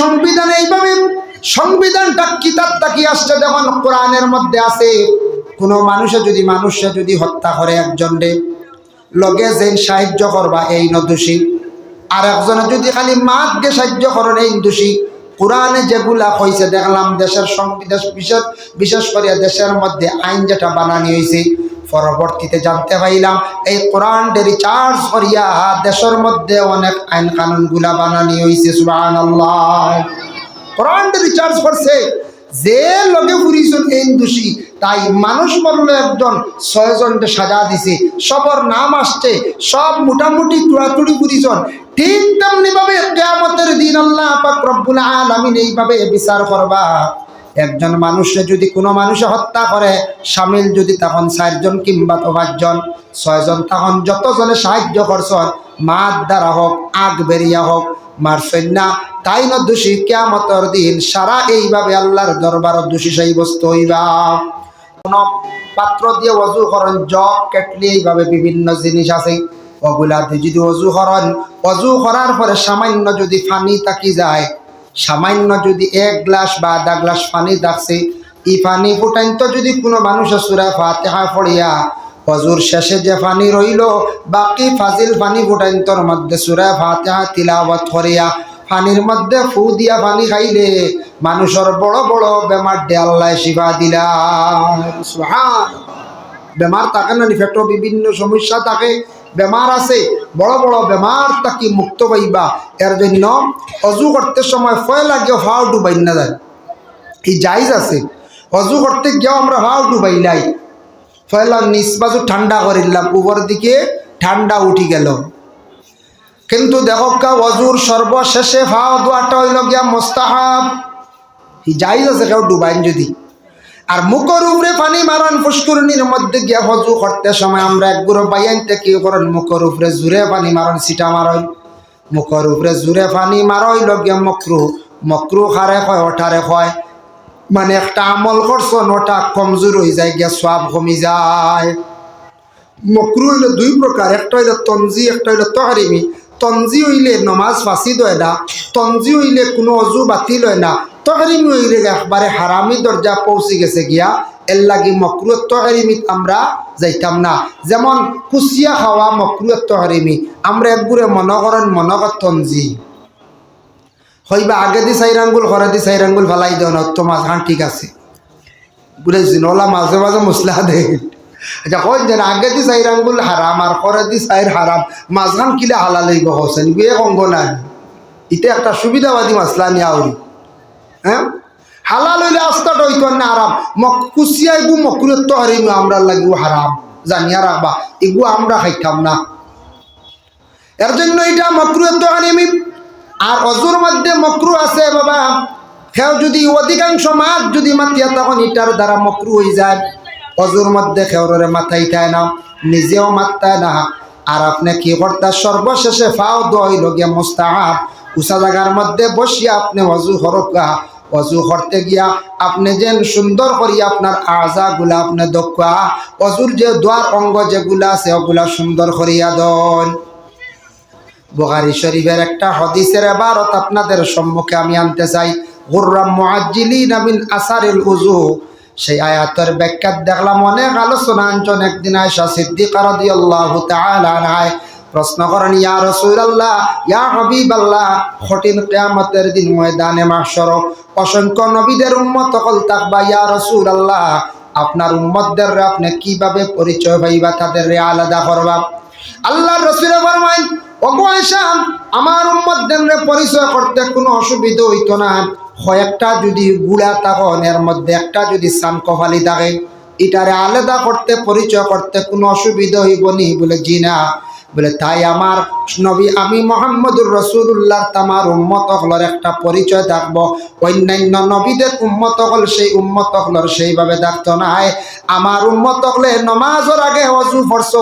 সংবিধান এইভাবে সংবিধানটা কিতাবটা কি আসছে যখন কোরআনের মধ্যে আছে কোন মানুষে যদি হত্যা করে একজনরে লগে যেন সাহায্য করবা এই নদোষী আর একজনে যদি খালি মাতকে সাহায্য করেন এই দোষী কোরআনে যেগুলা কইছে দেখলাম দেশের সংবিধান বিশেষ করে দেশের মধ্যে আইন যেটা বানানি হয়েছে পরবর্তীতে জানতে পাইলাম এই কোরআনটা রিচার্জ করিয়া দেশের মধ্যে অনেক আইন কানুনগুলা বানানি হয়েছে সুবহানাল্লাহ কোরআনটা রিচার্জ করছে যে লগে ফুরিয়েছেন এই দোষী তাই মানুষ মরল একজন 6 জনকে সাজা দিছে সবর নাম আসছে সব মোটামুটি তুড়াতুড়ি ফুরিয়েছেন ঠিক তেমনি ভাবে কিয়ামতের দিন আল্লাহ পাক রব্বুল আলামিন এইভাবে বিচার করবা একজন মানুষে যদি কোনো মানুষে হত্যা করে শামিল যদি তখন 4 জন কিংবা 5 জন 6 জন তখন যতজনে সাহায্য করছেন মাত দ্বারা হোক আগ বেরিয়া হোক মারছেন না তাই না দোষী কিয়ামতের দিন সারা এইভাবে আল্লাহর দরবার দোষী সাব্যস্ত হইবা কোন পাত্র দিয়ে ওযু করেন জগ কেটলি এইভাবে বিভিন্ন জিনিস আছে ওগুলা দিয়ে যদি ওযু করার পরে সামান্য যদি পানি থাকি যায় সামান্য যদি 1 গ্লাস বা আধা গ্লাস পানি থাকছে এই পানি ফুটাইতো যদি কোনো মানুষের সূরা ফাতিহা পড়িয়া ওযুর শেষে যে পানি রইল বাকি ফাজিল পানি ফুটাইতোর মধ্যে সূরা ফাতিহা তিলাওয়াত করিয়া পানির মধ্যে ফু দিয়া পানি খাইলে মানুষের বড় বড় বেমার দে আল্লাহ শিফা দিলা সুবহান বেমার থাকে না পেটে বিভিন্ন সমস্যা থাকে বেমার আছে বড় বড় বেমার তাকি মুক্ত পাইবা এর জন্য ওযু করতে সময় পয়লা গিয়ে ফাও ডুবাই না যায় এই জায়েজ আছে ওযু করতে গিয়ে আমরা ফাও ডুবাইলাই পয়লা নিচ বাজু ঠান্ডা করিলাম উপর দিকে ঠান্ডা উঠি গেল কিন্তু দেখো কা ওযুর সর্বশেষে ফাও দোয়াটা হইল গিয়া মুস্তাহাব এই জায়েজ আছে কেউ ডুবাইন যদি আর মুখের উপরে পানি মারন ফুসকুরনির মধ্যে গিয়া ওযু করতে সময় আমরা এক গুঁড়ো বাইয়ানতে কি করেন মুখের উপরে জোরে পানি মারন সিটা মারন মুখের উপরে জোরে পানি মারই লগিয়া মকরুহ হারে কয় ওঠারে কয় মানে একটা আমল করছো ওটা কমজোর হয়ে যায় গিয়া সওয়াব কমে যায় মকরুহ হইল 2 প্রকার একটা হইল তনজি একটা হইল তাহরিমি তনজি হইলে নামাজ ফাসিদ হয় না তনজি হইলে কোনো ওযু বাতিল হয় না তাহরিমি হইলে একবারে হারামি দরজা পৌঁছে গেছে গিয়া এর লাগি মকরুহ তাহরিমি আমরা যাইতাম না যেমন কুসিয়া খাওয়া মকরুহ তাহরিমি আমরা একগুরে মনগর তনজি হইবা আগে দি 4 আঙ্গুল ঘরে দি 4 আঙ্গুল ফালাই দেও না তো মাঝখান ঠিক আছে বুঝেছি ওলা মাঝে মাঝে মশলা দেয় আচ্ছা কই যেন আগে দি 4 আঙ্গুল হারাম আর ঘরে দি 4 হারাম মাঝখান কিলা হালাল হইব হোসেন বিয়ে অঙ্গ নাই এটা একটা সুবিধাবাদী মশলা নিয়ে আউরি হ্যাঁ হালাল হইলে আস্তাটা হইতো না আরাম কুসিয়া এগু মকরুহ তাহরিমি আমরা লাগিব হারাম জানিয়া রাখবা এগু আমরা খাইতাম না এর জন্য এটা মকরুহ তাহরিমি আর ওযুর মধ্যে মকরুহ আছে বাবা কেউ যদি অধিকাংশ মাছ যদি মাতিয়া তখন এটার দ্বারা মকরুহ হয়ে যায় ওযুর মধ্যে কেউরে মাথাইতায় না নিজেও মারতায় না আর আপনি কি করতে সর্বশেষে ফাও দইল গিয়া মুস্তাহাব উঁচা জায়গার মধ্যে বসিয়া আপনি ওযু করকা ওযু করতে গিয়া আপনি যেন সুন্দর করিয়া আপনার আযাগুলা আপনি দক্কা ওযুর যে দ্বার অঙ্গ যেগুলা আছে ওগুলা সুন্দর করিয়া দন বুখারী শরীফের একটা হাদিসের ইবারত আপনাদের সম্মুখে আমি আনতে চাই গুররাম মুআজ্জিলিনা মিন আসারিল উযু সেই আয়াতের ব্যাখ্যা দেখলাম অনেক আলোচনা আনছেন একদিন আয়েশা সিদ্দিকা রাদিয়াল্লাহু তাআলা আনহা প্রশ্ন করেন ইয়া রাসূলুল্লাহ ইয়া হাবিবাল্লাহ কঠিন কিয়ামতের দিন ময়দানে মাহশর অসংখ্য নবীদের উম্মত হল তাকবা ইয়া রাসূলুল্লাহ আপনার উম্মতদের আপনি কিভাবে পরিচয় পাইবা তাদের আলাদা করবা আল্লাহর রাসূল ফরমায় ওগো আয়েশা আমার উম্মতদের পরিচয় করতে কোনো অসুবিধা হইতো না কয়েকটা যদি গুড়া তখন এর মধ্যে একটা যদি সানকফালি থাকে এটারে আলাদা করতে পরিচয় করতে কোনো অসুবিধা হইব নি বলে জি না বলে তাই আমার নবী আমি মুহাম্মদুর রাসূলুল্লাহ তামার উম্মত হলর একটা পরিচয় থাকবো অন্যান্য নবীদের উম্মত হল সেই উম্মত হলর সেইভাবে থাকতো না আমার উম্মত হলে নামাজের আগে ওযু ফরজ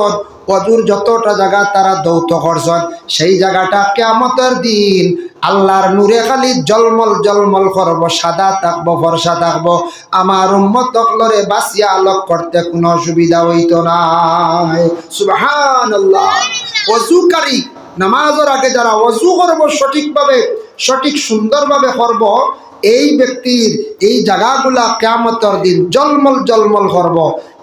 ওযুর যতটা জায়গা তারা দৌত করছেন সেই জায়গাটা কিয়ামতের দিন আল্লাহর নূরে খালি জলমল জলমল করব সাদা থাকবো ফর্সা থাকবো আমার উম্মত হলরে বাসিয়া আলোক করতে কোনো অসুবিধা হইতো না সুবহানাল্লাহ ওযুকারী নামাজের আগে যারা ওযু করব সঠিকভাবে সঠিক সুন্দরভাবে করব, এই ব্যক্তির এই জায়গাগুলা কিয়ামতের দিন জলমল জলমল করব,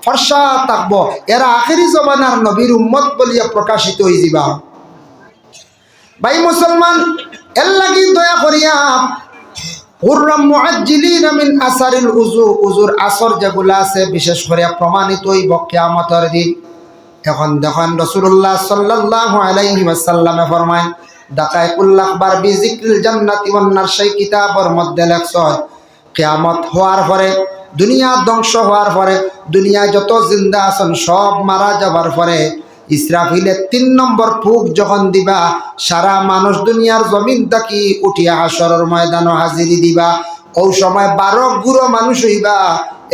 ফর্সা থাকবো, এরা আখেরি জমানার নবীর উম্মত বলিয়া প্রকাশিত হয়ে যাবা। ভাই মুসলমান, এর লাগি দয়া করিয়া হুররাম মুআজ্জিলিন মিন আসারিল উযু, উযুর আসর যেগুলা আছে বিশেষ করে প্রমাণিত হইব কিয়ামতের দিন। এখন দেখেন রাসূলুল্লাহ সাল্লাল্লাহু আলাইহি ওয়াসাল্লামে ফরমায়, দাকাইকুল আখবার বিজিক্রিল জান্নাতি ওয়ান নার, সেই কিতাবের মধ্যে লেখছে কিয়ামত হওয়ার পরে, দুনিয়া ধ্বংস হওয়ার পরে, দুনিয়ায় যত জিন্দা আছেন সব মারা যাবার পরে ইসরাফিলের ৩ নম্বর ফুক যখন দিবা, সারা মানুষ দুনিয়ার জমিন থাকি উঠিয়া হাসরের ময়দানে হাজিরি দিবা। ওই সময় ১২ গুঁড়ো মানুষ হইবা,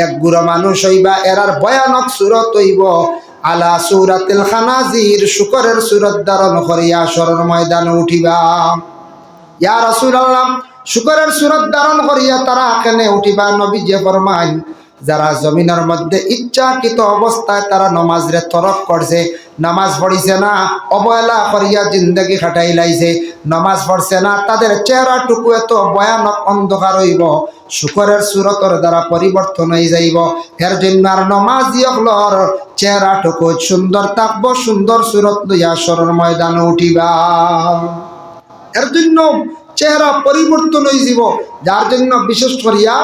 ১ গুঁড়ো মানুষ হইবা, এরার ভয়ানক সুরত হইব আলা সূরাতিল খানাজির, শুকরের সুরত ধারণ করিয়া হাসরের ময়দানে উঠিবা। ইয়া রাসূলুল্লাহ, শুকরের সুরত ধারণ করিয়া তারা এখানে উঠিবা। নবীজি ফরমায়, যারা জমিনের মধ্যে ইচ্ছাকৃত অবস্থায় তারা নামাজরে তরক করছে, নামাজ পড়িছে না, অবহেলা করিয়া জিন্দগি কাটাই লাইছে, নামাজ পড়ছে না, তাদের চেহারাটুকু এত ভয়ানক অন্ধকার হইব, শুকরের সুরতর দ্বারা পরিবর্তন হয়ে যাইব। এর জন্য আর নমাজি হলর চেহারাটুকু সুন্দর থাকবো, সুন্দর সুরত লইয়া হাসরের ময়দানে উঠিবা। এর জন্য চেহারা পরিবর্তন হয়ে যাব, যার জন্য বিশেষ করিয়া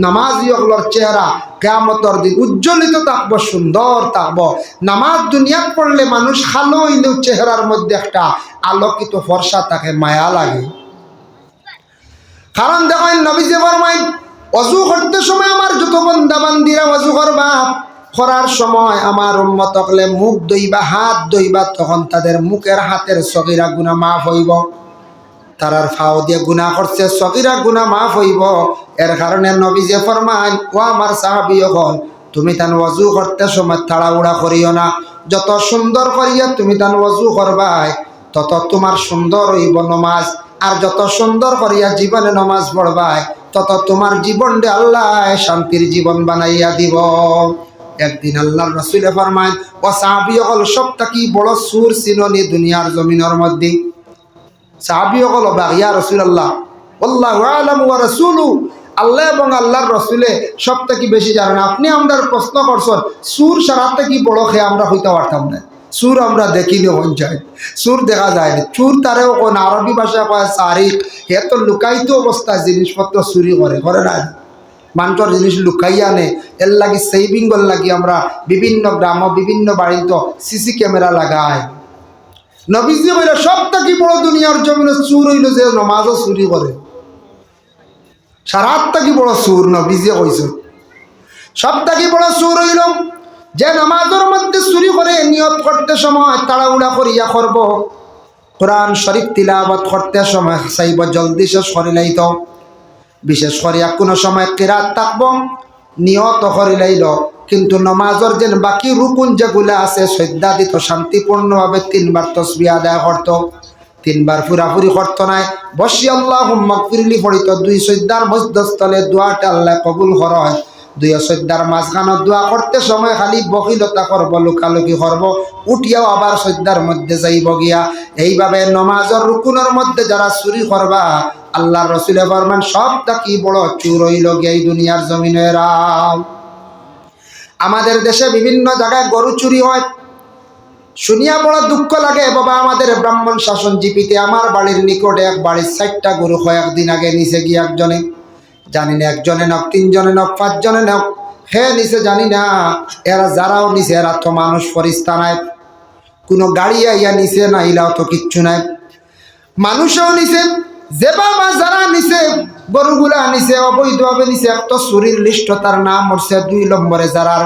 নামাজি হলর চেহারা কিয়ামতের দিন উজ্জ্বলিত থাকবো, সুন্দর থাকবো। নামাজ দুনিয়াত পড়লে মানুষ খালো হইলেও চেহারার মধ্যে একটা আলোকিত ফর্সা থাকে, মায়া লাগে। কারণ দেখেন নবীজি ফরমায়, ওযু করতে সময় আমার যত বান্দা বান্দিরা ওযু করবা, করার সময় আমার উম্মত হলে মুখ ধুইবা, হাত ধুইবা, তখন তাদের মুখের হাতের সগীরা গুনাহ মাফ হইব। তারার ফাও দিয়ে গুনাহ করছে, সগীরা গুনাহ মাফ হইব। এর কারণে নবীজি ফরমান, ও আমার সাহাবীগণ, তুমি তান ওযু করতে সময় তাড়াহুড়া করিও না, যত সুন্দর করিয়া তুমি তান ওযু করবাই তত তোমার সুন্দর হইব নমাজ, আর যত সুন্দর করিয়া জীবনে নমাজ পড়বাই তত তোমার জীবনটা আল্লাহ শান্তির জীবন বানাইয়া দিব। একদিন আল্লাহর রাসূল ফরমান, ও সাহাবীগণ, সবথেকে বড় সুর চিননি দুনিয়ার জমিনের মধ্যে। সাহাবীগণ বলে, ইয়া রাসূলুল্লাহ, আল্লাহু আ'লামু ওয়া রাসূলুহু, আল্লাহ এবং আল্লাহর রাসূলে সবথেকে বেশি জানেন। আপনি আমরার প্রশ্ন করছেন সুর সারাতে কি বড় খেয়ে আমরা হইতে পারতাম না। সুর আমরা দেখিনি, পঞ্চায়েত সুর দেখা যায় না। চুর তারেও কোন আরবি ভাষা কয় সারিক, হে তো লুকায়িত অবস্থায় জিনিসপত্র চুরি করে না, মানুষের জিনিস লুকাইয়া আনে। এর লাগি সেভিংর লাগি আমরা বিভিন্ন গ্রাম বিভিন্ন বাড়িতে সিসি ক্যামেরা লাগাই। নবীজি কইরা সবথেকে বড় দুনিয়ার জমিনে চুর হইল যে নমাজও চুরি করে, সারাত থেকে বড় চুর নবীজি কইছে। সবথেকে বড় চুর হইল যে নামাজের মধ্যে চুরি করে, নিয়ত করতে সময় তাড়াহুড়া করিয়া করব, কোরআন শরীফ তিলাওয়াত করতে সময় চাইব জলদি শেষ করে লাইত, বিশেষ করিয়া কোনো সময় কিরাত থাকব, নিয়ত করে লাইল, কিন্তু নমাজের যে বাকি রুকুন যেগুলা আছে শ্রদ্ধা দিত, শান্তিপূর্ণভাবে 3 বার তাসবিহ আদায় করত, 3 বার পুরাপুরি করত নাই, বসি আল্লাহুম্মা গফিরলি পড়িত, 2 সজ্জার মধ্যস্থলে দোয়াটা আল্লাহ কবুল হয়। 2 সজ্জার মাঝখানে দোয়া করতে সময় খালি বকিলতা করব, লুকালুকি করব, উঠিয়াও আবার সজ্জার মধ্যে যাইব গিয়া। এইভাবে নমাজের রুকুনের মধ্যে যারা চুরি করবা, আল্লাহর রাসূলে ফরমান সবথেকে বড় চুর হইল গিয়া এই দুনিয়ার জমিনেরা। আমাদের দেশে বিভিন্ন জায়গায় গরু চুরি হয়, শুনিয়া বড় দুঃখ লাগে। বাবা, আমাদের ব্রাহ্মণ শাসন জিপিতে আমার বাড়ির নিকটে এক বাড়ির 4টা গরু কয়েকদিন আগে নিচে গিয়ে একজনে, জানি না একজনে নক, 3 জনে নক, 5 জনে নক, হে নিচে জানি না। এরা যারাও নিচে এরা তো মানুষ ফরিস্তা নাই, কোনো গাড়ি আইয়া নিচে না, ইলাও তো কিচ্ছু নাই, মানুষও নিচে। যে বাবা যারা নিচে গরুগুলা নিচে অবৈধভাবে নিচে, একটা চুরির লিস্ট, তার নাম হচ্ছে 2 নম্বরে যারা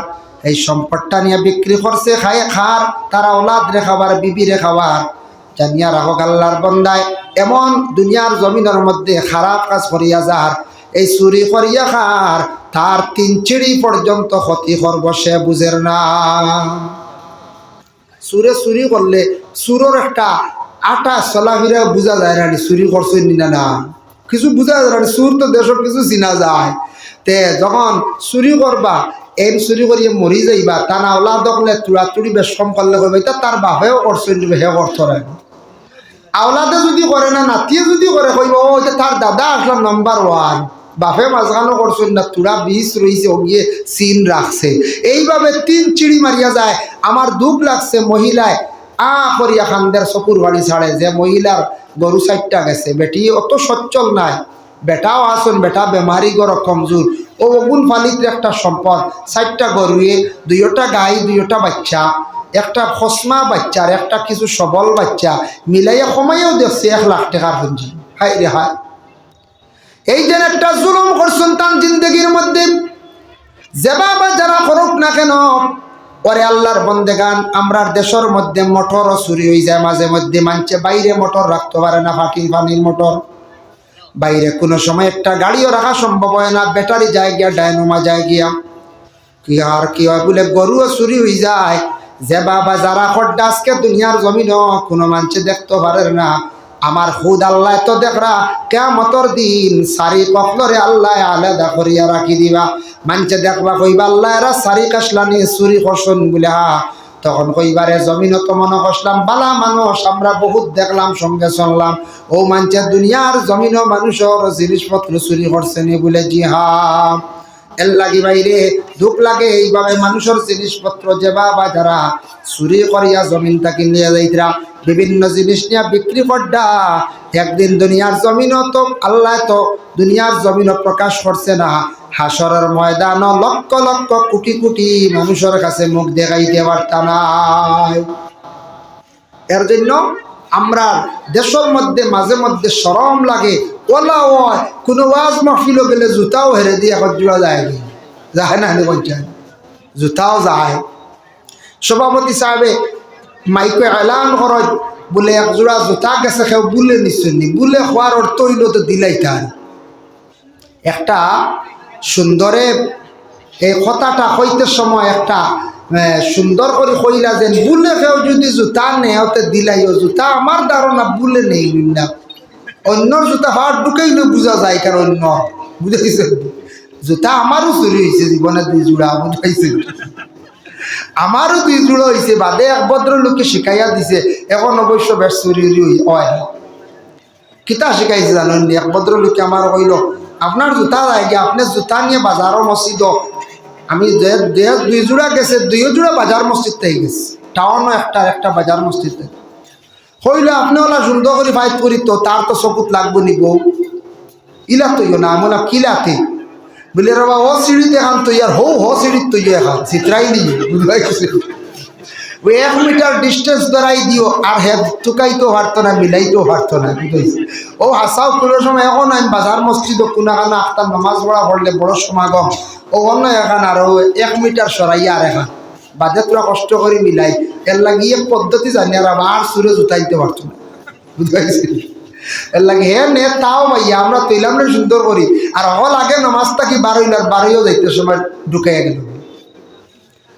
এই সম্পদটা নিয়ে বিক্রি করছে, খায় খার, তারা ওলাদ রেখাবার, বিবি রেখাবার। জানিয়া রাখক আল্লাহর বন্দায়, এমন দুনিয়ার জমিনের মধ্যে খারাপ কাজ করিয়া যার, এই চুরি করিয়া খার, তার 3 চিড়ি পর্যন্ত ক্ষতি করব, সে বুঝের না। চুরে চুরি করলে চুরের একটা আটা চলাফেরা বোঝা যায় না, চুরি করছে না কিছু বোঝা যায় না। চুর তো দেশের কিছু চিনা যায়। তে যখন চুরি করবা, এই চুরি করিয়ে মরি যাইবা, তা না ওলা দখলে তুড়াতুড়ি বেশ কম করলে করবে, তা তার বাপেও করছে, হে অর্থ রাখবে। আওলাদে যদি করে না, নাতিয়ে যদি করে, কইব ও এটা তার দাদা আসলাম নাম্বার 1, বাপে মাঝখানো করছেন না, তুরা 20 রয়েছে, ও গিয়ে সিন রাখছে। এইভাবে 3 চিড়ি মারিয়া যায়। আমার দুঃখ লাগছে, মহিলায় করিয়া খান্দের চকুর বাড়ি ছাড়ে যে মহিলার গরু 4টা গেছে, বেটি অত সচ্ছল নাই, বেটাও আসুন, বেটা বেমারি গর কমজোর, ও অগুন ফালিত একটা সম্পদ, 4টা গরুয়ে, 2টা গাই, 2টা বাচ্চা, একটা খসমা বাচ্চার একটা কিছু সবল বাচ্চা মিলাইয়া কমাইয়াও দেখছে 1 লাখ টাকার পুঁজি। হাই রে হাই, এই যে একটা জুলুম করছেন তার জিন্দগির মধ্যে। যে বাবা যারা করুক না কেন, ওরে আল্লাহর বন্দেগান, আমরার দেশের মধ্যে মোটরও চুরি হয়ে যায় মাঝে মধ্যে। মানছে বাইরে মোটর রাখতে পারে না, পানির মোটর বাইরে কোনো সময় একটা গাড়িও রাখা সম্ভব হয় না, ব্যাটারি যায় গিয়া, ডায়নোমা যায় গিয়া, কি আর কি হয় বলে গরুও চুরি হয়ে যায়। যে বাবা যারা খড্ডা আজকে দুনিয়ার জমিন কোনো মানুষে দেখতে পারে না, আমার খুদ আল্লাহ তো দেখরা কিয়ামতের দিন সারি কখলরে আল্লাহ আলাদা করিয়া রাখি দিবা। মানুষে দেখবা কইবা আল্লাহ এরা সারি কাশলানি চুরি করছেন বলে, তখন কইবারে জমিনও তো মনে করলাম বালা মানুষ, আমরা বহুত দেখলাম, সঙ্গে চললাম, ও মানুষে দুনিয়ার জমিনও মানুষের জিনিসপত্র চুরি করছেন বলে। জি হ্যাঁ, এর লাগি বাইরে দুঃখ লাগে এইভাবে মানুষের জিনিসপত্র যে বাবা যারা চুরি করিয়া জমিন তাকে নিয়ে যাইতরা, বিভিন্ন জিনিস নিয়ে বিক্রি করডা, একদিন দুনিয়ার জমিনও তো আল্লাহ তো দুনিয়ার জমিনও প্রকাশ করছে না, হাসরের ময়দান লক্ষ লক্ষ কোটি কোটি মানুষের কাছে মুখ দেখাইতে পারতা নাই। এর জন্য আমরা দেশের মধ্যে মাঝে মধ্যে শরম লাগে, ওলা হয় কোনো ওয়াজ মাহফিল গেলে জুতাও হেরে দিয়ে এখন জোড়া যায় না, পঞ্চায়েত জুতাও যায়। সভাপতি সাহেবে মাইকে এলান করত বলে 1 জোড়া জুতা গেছে, কেউ বুলে নিশ্চয়ই বুলে হওয়ার অর্থ হইল তো দিলাই তার একটা সুন্দরে। এই কথাটা হইতে সময় একটা সুন্দর করে কইলা যে বুলে কেউ যদি জুতা নেই ওতে দিলাইও, জুতা আমার ধারণা বুলে নেই না, অন্যর জুতা হাট ঢুকেইলে বোঝা যায়, কারণ অন্য বুঝাইছে জুতা আমারও চুরি হয়েছে জীবনে 2 জোড়া, বুঝাইছে আমারও 2 জোড়া হয়েছে, বাদে এক ভদ্রলোককে শিখাইয়া দিছে, এখন অবশ্য বেশ চুরি হয়। কিতা শিখাইছে জানেন? এক ভদ্রলোককে আমার কইল আপনার জুতা লাগে, আপনি জুতা নিয়ে বাজারও মসজিদ, আমি 2 জোড়া গেছে, 2 জোড়া বাজার মসজিদ থেকে গেছে, টাউনও একটা বাজার মসজিদ থেকে। হইলে আপনি ওলা সুন্দর করে ফাইট করি তো তার তো চকুত লাগবো নি বউ, ইলা তৈও না আমরা কিলাতে বলে রবা ও সিঁড়িতে এখান তৈয়ার হো সিঁড়ির তৈয় এখান চিত্রাই নি, বুঝলাই গেছে ওই 1 মিটার ডিস্টেন্স ধরাই দিও, আর হে টুকাইতেও পারতো না, মিলাইতেও পারতো না, বুঝাইছে। ও হাসাও কোনো সময় এখন আমি বাজার মসজিদ কোনাখানা আখতার নামাজ পড়া পড়লে বড় সমাগম, ও অন্য এখান আরো 1 মিটার সরাইয়া আর এখান বাদে তোরা কষ্ট করে মিলাই, এর লাগিয়ে পদ্ধতি জানি আর আবার সুরে জুতাইতে পারতো না, বুঝাইছে। এর লাগে হে নে তাও ভাইয়া আমরা তৈলাম না সুন্দর করি, আর হল আগে নামাজটা কি 12 যাইতে সময় ঢুকাইয়া গেল।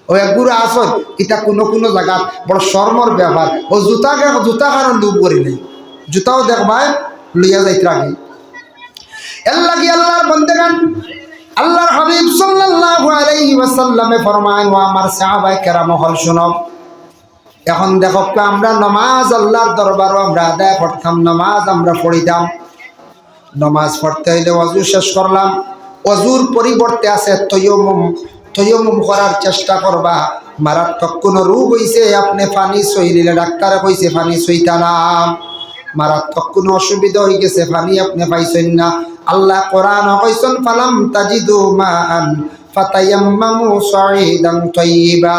ও একগুড়া আসত এটা কোনো জায়গা বড় শর্মর ব্যাপার, ও জুতা কারণ লুপ করি নাই, জুতাও দেখবায় লইয়া যাইতে আগে। এর লাগে আল্লাহর বন্দেগান, আল্লাহর হাবিব সাল্লাল্লাহু আলাইহি ওয়াসাল্লামে ফরমান, ও আমার সাহাবায়ে কেরাম হল শুনো, এখন দেখো আমরা নামাজ আল্লাহর দরবারও আমরা আদায় করতাম, নামাজ আমরা পড়িতাম, নামাজ পড়তে হইলে ওযু শেষ করলাম, ওযুর পরিবর্তে আছে তয়ম্মুম করার চেষ্টা করবা। মারাত্মক কোনো রোগ হইছে, আপনি পানি সইলে ডাক্তারে কইছে পানি সইতা না, মারাত্মক কোনো অসুবিধা হয়ে গেছে, পানি আপনি পাইছেন না, আল্লাহ কোরআন কইছেন ফালাম তাজিদু মান ফাতায়াম্মামু সাঈদান তাইয়্যিবা।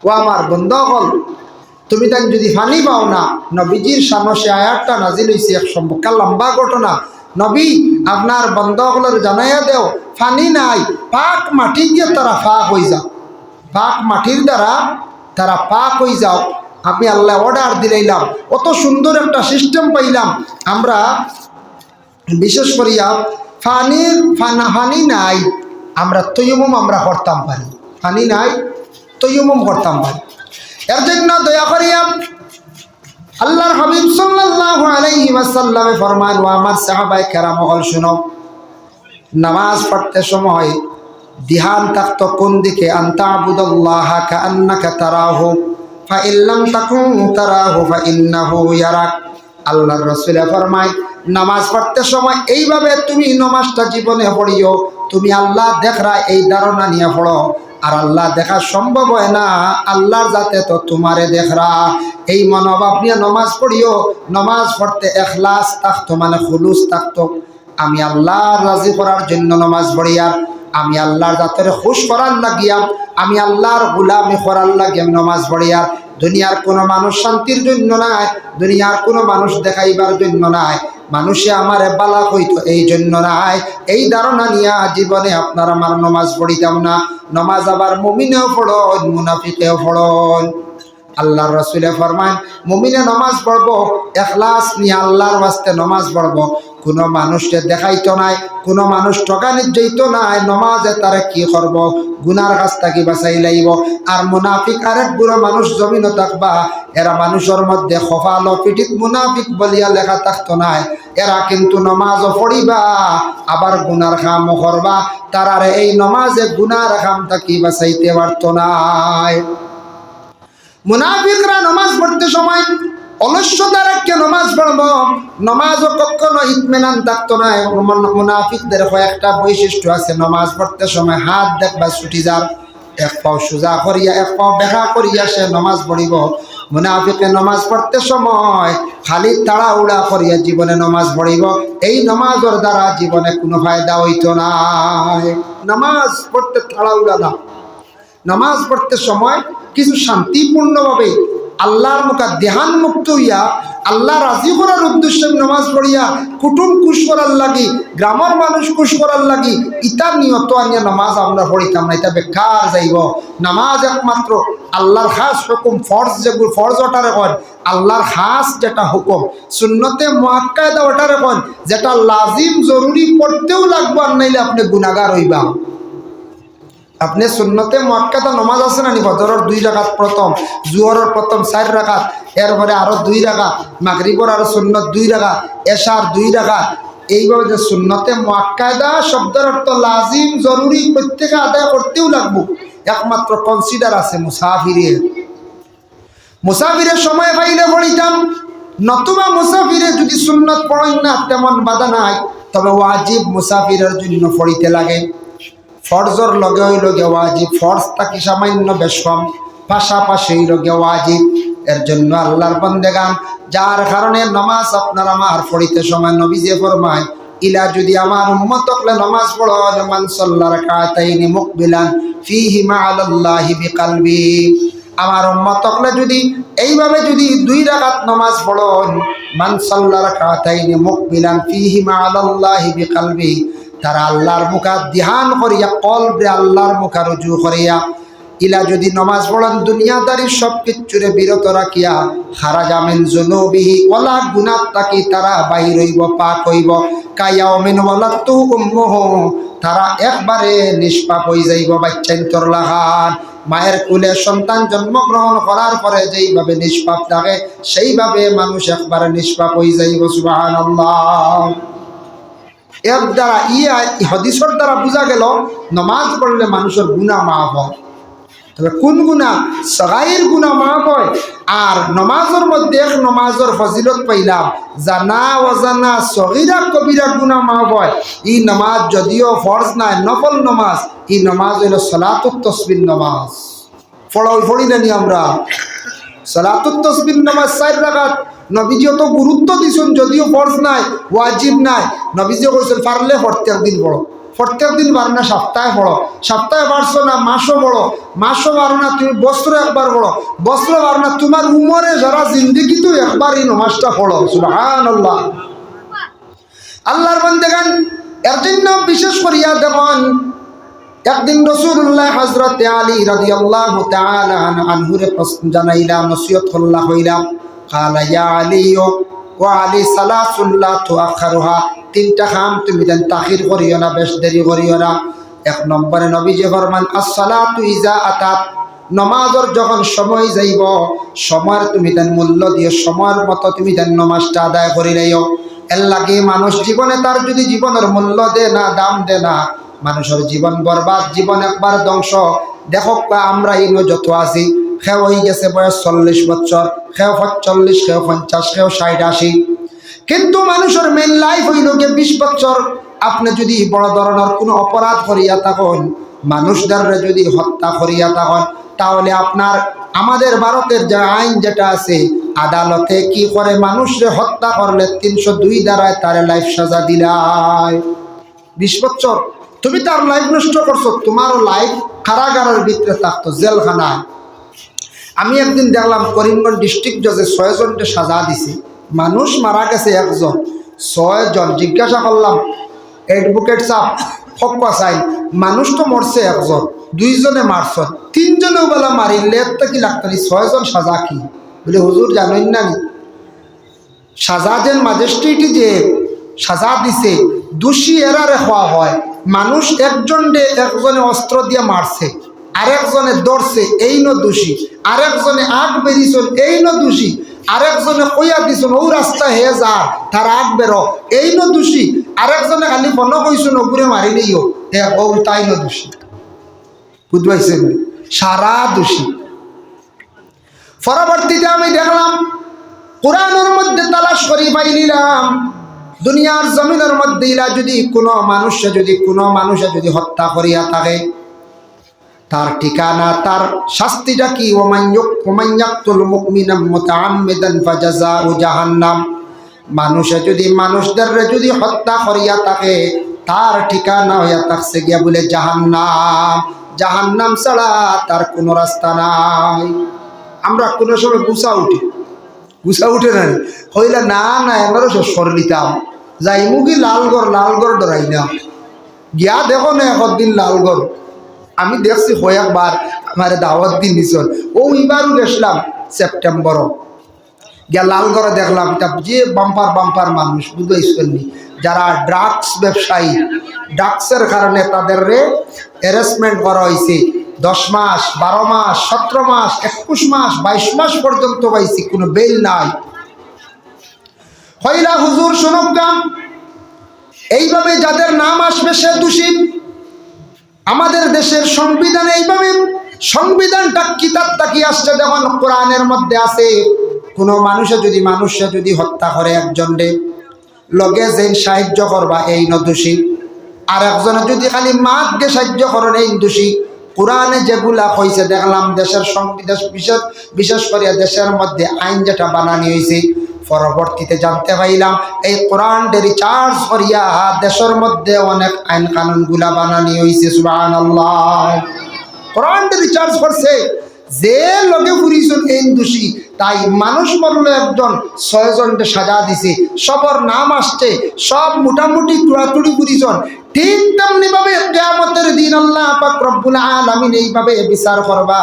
ও আমার বন্ধুগণ, তুমি তাই যদি পানি পাও না, নবীজির সামনে আয়াতটা নাজিল হইছে, এক সম্পর্কে লম্বা ঘটনা। নবী আপনার বন্ধুগুলোর জানাইয়া দেও পানি নাই, পাক মাটি দিয়ে তারা পাক হয়ে যাও, পাক মাটির দ্বারা তারা পাক হয়ে যাও। আমি আল্লাহ অর্ডার দিলাম, অত সুন্দর একটা সিস্টেম পাইলাম আমরা। বিশেষ করিয়া পানি নাই, আমরা তৈয়মুম আমরা করতাম পারি, পানি নাই তৈয়মুম করতাম পারি। এর জন্য দয়া করিয়া আল্লাহর হাবিব সাল্লাল্লাহু আলাইহি ওয়াসাল্লামে ফরমান, ও আমার সাহাবায়ে কেরাম হল শুনো, নামাজ পড়তে সময় ধ্যান থাকতো কোন দিকে, আনতা আবুদুল্লাহ কাআন্নাকা তারাহু, ফাইল্লাম তাকুন তারাহু ফাইন্নাহু ইয়ারাক। আল্লাহর রাসূল ফরমায় নামাজ পড়তে সময় এইভাবে তুমি নামাজটা জীবনে পড়িও, তুমি আল্লাহ দেখরা এই ধারণা নিয়ে পড়ো। আর আল্লাহ দেখা সম্ভব হয় না, আল্লাহর যাতে তো তোমারে দেখরা এই মনোভাব নিয়ে নামাজ পড়িও। নামাজ পড়তে ইখলাস থাকতো, মানে খুলুস থাকতো। আমি আল্লাহর রাজি করার জন্য নামাজ পড়ি, আর আমি আল্লাহর জাতের খুশ করার লাগিয়া, আমি আল্লাহর গোলামি করার লাগিয়া নামাজ পড়ি। আর দুনিয়ার কোনো মানুষ শান্তির জন্য নাই, দুনিয়ার কোনো মানুষ দেখাইবার জন্য নাই, মানুষে আমারে বালা হইতো এই জন্য নাই। এই ধারণা নিয়া জীবনে আপনার আমার নামাজ পড়িতাম না। নামাজ আবার মুমিনেও পড়ন, মুনাফিকেও পড়ন। আল্লাহর রাসূলে ফরমান মুমিনে নামাজ পড়বো ইখলাস নিয়ে, আল্লাহর ওয়াস্তে নামাজ পড়বো, কোনো মানুষকে দেখাইতো নাই, কোনো মানুষ ঠকানির যাইতো নাই। নমাজে তারা কি করব, গুনার কাছ থেকে বাঁচাই লাইব। আর মুনাফিক আরেক বুড়ো মানুষ জমিনও থাকবা, এরা মানুষের মধ্যে খফালো পিঠিত মুনাফিক বলিয়া লেখা থাকতো নাই। এরা কিন্তু নমাজও পড়িবা আবার গুনার কামও করবা, তারারে এই নমাজে গুনার কাম থাকি বাঁচাইতে পারতো নাই। মুনাফিকরা নামাজ পড়তে সময় অলস্যতা রেখে নামাজ পড়ব, নামাজও কখনো ইতমিনান থাকতো না। মুনাফিকদের কয়েকটা বৈশিষ্ট্য আছে। নামাজ পড়তে সময় হাত দেখবা ছুটি যার, এক পাও সোজা করিয়া এক পাও বেঁকা করিয়া সে নামাজ পড়িব। মুনাফিকে নামাজ পড়তে সময় খালি তাড়াহুড়া করিয়া জীবনে নামাজ পড়িব। এই নামাজের দ্বারা জীবনে কোনো ফায়দা হইতো না। নামাজ পড়তে তাড়াহুড়া না, নামাজ পড়তে সময় কিছু শান্তিপূর্ণভাবে আল্লাহর মুখা ধ্যান মুক্ত হইয়া আল্লাহ রাজি করার উদ্দেশ্যে নামাজ পড়িয়া কুটুম খুশ করার লাগি, গ্রামের মানুষ খুশ করার লাগি, ইটা নিয়ত আনিয়া নামাজ আমরা পড়িতাম না, এটা বেকার যাইব। নামাজ একমাত্র আল্লাহর খাস হুকুম, ফরজ যেগুলো ফরজ ওটারে কন, আল্লাহর খাস যেটা হুকুম, সুন্নতে মুআক্কাদা ওটারে কন, যেটা লাজিম জরুরি পড়তেও লাগবে, আর নাইলে আপনি গুনাহগার হইবা। আপনি সুন্নতে মুআক্কাদা নামাজ আছে না নি, ফজরের 2 রাকাত প্রথম, জোহরের প্রথম 4 রাকাত, এরপরে আরো 2 রাকাত, মাগরিবের আরো সুন্নত 2 রাকাত, এশার 2 রাকাত। এইভাবে যে সুন্নতে মুআক্কাদা শব্দের অর্থ লাজিম জরুরি প্রত্যেকে আদায় করতেও লাগবো। একমাত্র কনসিডার আছে মুসাফিরের, মুসাফিরের সময় পাইলে পড়িতাম, নতুবা মুসাফিরে যদি সুন্নত পড়েন না তেমন বাধা নাই, তবে ওয়াজিব মুসাফিরের জন্য পড়িতে লাগে। ফরজর লগে হইল গে ওয়াজিব, ফরজ তাকি সামান্য বেশ কম, পাশাপাশি হইল গে ওয়াজিব। এর জন্য আল্লাহর বান্দেগান, যার কারণে নামাজ আপনার আমার পড়িতে সময় নবীজি ফরমায় ইলা যদি আমার উম্মত হলে নামাজ পড়ো, মান সাল্লা রাকাতাইনি মুকবিলান ফীহিমা আলাল্লাহি বিকলবি, আমার উম্মত হলে যদি এইভাবে যদি 2 রাকাত নামাজ পড়ো, মান সাল্লা রাকাতাইনি মুকবিলান ফীহিমা আলাল্লাহি বিকলবি, তারা আল্লাহর মুখা ধ্যান করিয়া কলবে আল্লাহর মুখা রুজু করিয়া ইলা যদি নামাজ পড়েন দুনিয়াদারি সব কিচ্ছুরে বিরত রাখিয়া খারাজা মিন যুনুবিহি, ওয়ালা গুনাহ তাকি তারা বাইর হইব, পাক হইব। কায়াউমিন ওয়ালাতু উম্মুহু, তারা একবারে নিষ্পাপ হয়ে যাইব। বাচ্চাইন তরলাহান, মায়ের কুলে সন্তান জন্মগ্রহণ করার পরে যেইভাবে নিষ্পাপ থাকে সেইভাবে মানুষ একবারে নিষ্পাপ হয়ে যাইব। সুবহানাল্লাহ। এর দ্বারা হাদিসের দ্বারা বোঝা গেল নামাজ পড়লে মানুষের গুনাহ মাফ হয়। তবে কোন গুনাহ? সগাইর গুনাহ মাফ হয়। আর নমাজের মধ্যে এক নমাজের ফজিলত পাইলাম, জানা অজানা সগীরা কবিরা গুনাহ মাফ হয়। এই নামাজ যদিও ফরজ নাই, নফল নামাজ, এই নামাজ হইল সালাতুত তাসবিহ নামাজ। পড়ি না নি আমরা সালাতুত তাসবিহ নামাজ 4 রাকাত। নবীজি তো গুরুত্ব দিছেন, যদিও ফরজ নাই, ওয়াজিব নাই। নবীজি কইছেন পারলে প্রত্যেক দিন পড়ো, প্রত্যেক দিন পার না সপ্তাহে পড়ো, সপ্তাহে পারছো না মাসও পড়ো, মাসও পারো না তুমি বছরে একবার পড়ো, বছরে পারো না তোমার উমরে যারা জিন্দেগি তো একবারই নামাজটা পড়ো। সুবহানাল্লাহ। আল্লাহর বান্দাগান, এর জন্য বিশেষ করিয়া দেখুন, একদিন রাসূলুল্লাহ হযরত আলী রাদিয়াল্লাহু তাআলা আনহুরে প্রশ্ন জানাইলাম, নসিহত করলা হইলাম। قال يا علي وعلي صلاة لا تؤخرها, 3টা কাম তুমি দেন তাখির করিও না, বেশ দেরি করিও না। 1 নম্বরে নবীজি ফরমান আসসালাতু ইজা আতাত, নামাজের যখন সময় যাইব, সময়ের তুমি দেন মূল্য দিও, সময়ের মতো তুমি দেন নামাজটা আদায় করি লাইও। এর লাগে মানুষ জীবনে তার যদি জীবনের মূল্য দে না, দাম দে না, মানুষের জীবন বরবাদ, জীবন একবার ধ্বংস। দেখো আমরা ইনো যত আছি খেও হয়ে গেছে বয়স 40 বছর, খেও 45, খেও 50, খেও 60, 80। কিন্তু মানুষের মেন লাইফ হইল গিয়ে 20 বছর। আপনি যদি বড় ধরনের কোনো অপরাধ করিয়া থাকেন, মানুষদের যদি হত্যা করিয়া থাকেন, তাহলে আপনার আমাদের ভারতের যে আইন যেটা আছে, আদালতে কি করে মানুষকে হত্যা করলে 302 দ্বারায় তার লাইফ সাজা দিলায়। 20 বছর তুমি তার লাইফ নষ্ট করছো, তোমারও লাইফ কারাগারের ভিতরে থাকতো, জেলখানায়। আমি একদিন দেখলাম করিমগঞ্জ ডিস্ট্রিক্ট জজে 6 জনকে সাজা দিছে। মানুষ মারা গেছে একজন, 6 জন। জিজ্ঞাসা করলাম অ্যাডভোকেট সাহেব হক চাই, মানুষ তো মরছে একজন, 2 জনে মারছ, 3 জনেও বেলা মারিলে তো কি লাগতো, 6 জন সাজা কি? বলে হুজুর জানেন না নি, সাজা যে ম্যাজিস্ট্রেটই যে সাজা দিছে, দোষী এরারে হওয়া হয়। মানুষ একজনে অস্ত্র দিয়ে মারছে, আরেকজনে ধরছে, এই ন দোষী। আরেকজনে আগ বেরিয়েছেন, এই ন দোষী। আরেকজনে কইয়া দিছেন ও রাস্তা হে যা, তার আগ বেরো, এই ন দোষী। আরেকজনে খালি বন কইছেন ওগুরে মারিলেইও, ও তাই ন দোষী। বুঝবাইছেন? সারা দোষী। পরবর্তীতে আমি দেখলাম কোরআনের মধ্যে তালাশ করি পাইলিলাম, দুনিয়ার জমিনের মধ্যে ইলা যদি কোনো মানুষে যদি হত্যা করিয়া থাকে, তার ঠিকানা, তার শাস্তিটা কি? ওমান ইয়াকতুল মুমিনান মুতাআম্মিদান ফাজাযাউ জাহান্নাম। মানুষে যদি মানুষদের যদি হত্যা করিয়া থাকে, তার ঠিকানা হইয়া থাকছে গিয়া বলে জাহান্নাম। জাহান্নাম ছাড়া তার কোনো রাস্তা নাই। আমরা কোনো সময় গুছা উঠে না হইলে না এবারও সর নিতাম, যাই মুগি লালগড় ডরাই না গিয়া দেখো না একদিন লালগড় আমি দেখছি কয়েকবার আমার দাওয়াত দিন নিছন। ও এবারও গেছিলাম সেপ্টেম্বর, গিয়া লালগড়ে দেখলাম এটা যে বাম্পার মানুষ, বুঝতে যারা ড্রাগস ব্যবসায়ী, ড্রাগসের কারণে তাদের হ্যারাসমেন্ট করা হয়েছে। 10 মাস, 12 মাস, 17 মাস, 21 মাস, 22 মাস পর্যন্ত পাইছি, কোনো বেল নাই। হইলা হুজুর শুনকাম, এইভাবে যাদের নাম আসবে সে দোষী। আমাদের দেশের সংবিধানে এইভাবে সংবিধানটা কিতাবটা কি আসছে, যেমন কোরআনের মধ্যে আছে, কোনো মানুষে যদি হত্যা করে একজনরে, লগে যেন সাহায্য করবা এই ন দোষী। আর একজনে যদি খালি মাতকে সাহায্য করেন এই দোষী। কোরআনে যেগুলা কইছে দেখলাম দেশের সংবিধান, বিশেষ করে দেশের মধ্যে আইন যেটা বানানি হয়েছে, পরবর্তীতে জানতে পাইলাম এই কোরআনটা রিচার্জ করিয়া দেশের মধ্যে অনেক আইন কানুন গুলা বানানি হয়েছে। সুবহানাল্লাহ, কোরআনটা রিচার্জ করছে। যে লগে পুরিছেন এই দোষী, তাই মানুষ মরল একজন, 6 জনকে সাজা দিছে, সবর নাম আসছে, সব মোটামুটি তুড়াতুড়ি পুরিছেন। ঠিক তেমনি ভাবে কিয়ামতের দিন আল্লাহ পাক রব্বুল আলামিন এইভাবে বিচার করবা।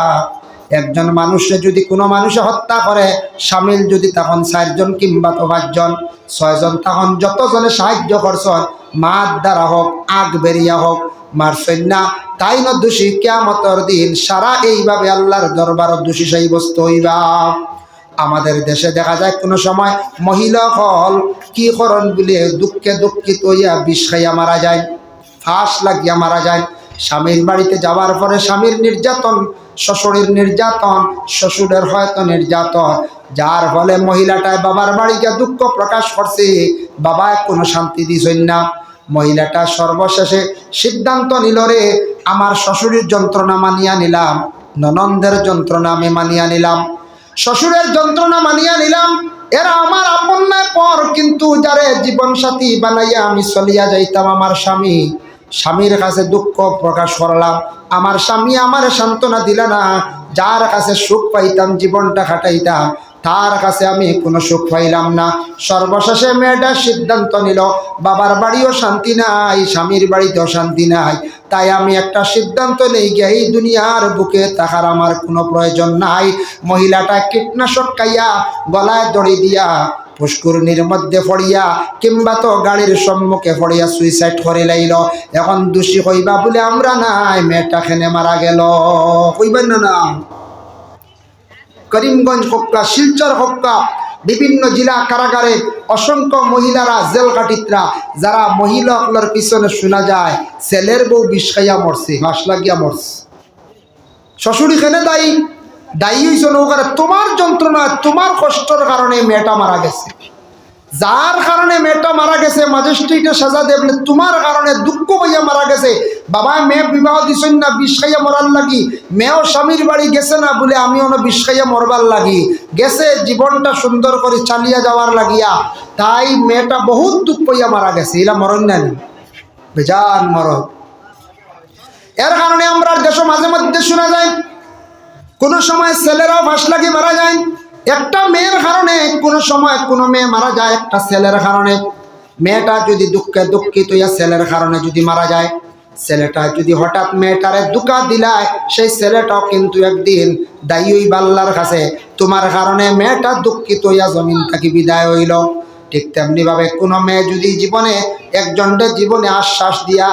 একজন মানুষে যদি কোনো মানুষে হত্যা করে, শামিল যদি তখন 4 জন কিংবা 5 জন, 6 জন, তখন যতজনে সাহায্য করছেন, মাত দ্বারা হোক, আগ বেরিয়া হোক, মারছেন না, তাই না দোষী। কিয়ামতের দিন সারা এইভাবে আল্লাহর দরবার দোষী সাব্যস্ত হইবা। আমাদের দেশে দেখা যায় কোনো সময় মহিলা হল কি করণ বলে দুঃখিত হইয়া বিষ খাইয়া মারা যায়, ফাঁস লাগিয়া মারা যায়। স্বামীর বাড়িতে যাওয়ার পরে স্বামীর নির্যাতন, শ্বশুরের নির্যাতন, শ্বশুরের হয়তো নির্যাতন, যার ফলে মহিলাটায় বাবার বাড়িতে দুঃখ প্রকাশ করছে, বাবা কোনো শান্তি দিছেন না। মহিলাটা সর্বশেষে সিদ্ধান্ত নিল, রে আমার শ্বশুরের যন্ত্রণা মানিয়া নিলাম, ননন্দের যন্ত্রণা আমি মানিয়া নিলাম, শ্বশুরের যন্ত্রণা মানিয়া নিলাম, এরা আমার আপন নয় পর, কিন্তু যারে জীবন সাথী বানাইয়া আমি চলিয়া যাইতাম আমার স্বামী, স্বামীর কাছে দুঃখ প্রকাশ করলাম, আমার স্বামী আমার সান্ত্বনা দিল না, যার কাছে সুখ পাইতাম, জীবনটা কাটাইতাম, তার কাছে আমি কোনো সুখ পাইলাম না। সর্বশেষে মেয়েটা সিদ্ধান্ত নিল, বাবার বাড়িও শান্তি নাই, স্বামীর বাড়িতেও শান্তি নাই, তাই আমি একটা সিদ্ধান্ত নেই গিয়ে এই দুনিয়ার বুকে থাকার আমার কোনো প্রয়োজন নাই। মহিলাটা কীটনাশক খাইয়া গলায় দড়ি দিয়া পুষ্করিণীর মধ্যে পড়িয়া কিংবা তো গাড়ির সম্মুখে পড়িয়া সুইসাইড করে লাইল। এখন দোষী কইবা বলে আমরা নাই, মেয়েটা খেনে মারা গেল, কইবেন না? করিমগঞ্জ হক্কা, শিলচর হক্কা, বিভিন্ন জেলা কারাগারে অসংখ্য মহিলারা, জেল কাটিতরা, যারা মহিলাগুলোর পিছনে শোনা যায় ছেলের বউ বিষ খাইয়া মরছে, হাঁস লাগিয়া মরছে, শ্বশুরি খেনে দায়ী, দায়ী হইছ নৌকারে তোমার যন্ত্রণা তোমার কষ্টর কারণে মেয়েটা মারা গেছে, যার কারণে মেয়েটা মারা গেছে ম্যাজিস্ট্রেটে সাজা দেয় বলে তোমার কারণে দুঃখ হইয়া মারা গেছে। বাবা মেয়ে বিবাহ দিছেন না বিষ খাইয়া মরার লাগি, মেয়েও স্বামীর বাড়ি গেছে না বলে আমি অন বিষ খাইয়া মরবার লাগি, গেছে জীবনটা সুন্দর করে চালিয়া যাওয়ার লাগিয়া, তাই মেয়েটা বহুত দুঃখ হইয়া মারা গেছে। এলা মরণ না বেজান মরণ। এর কারণে আমরা দেশ মাঝে মধ্যে শোনা যায় কোন সময় ছেলেরাও ফাঁস লাগি মারা যায়। একটা মেয়ের কারণে কোন সময় কোন মেয়ে মারা যায় একটা ছেলের কারণে। মেয়েটা যদি দুঃখে দুঃখিত হইয়া ছেলের কারণে যদি মারা যায়, ছেলেটা যদি হঠাৎ মেয়েটারে দুঃখা দিলায়, সেই ছেলেটাও কিন্তু একদিন দায়ী হইব আল্লাহর কাছে, তোমার কারণে মেয়েটা দুঃখিত হইয়া জমিন থেকে বিদায় হইল। ঠিক তেমনি ভাবে কোনো মেয়ে যদি জীবনে একজনকে জীবনে আশ্বাস দিয়া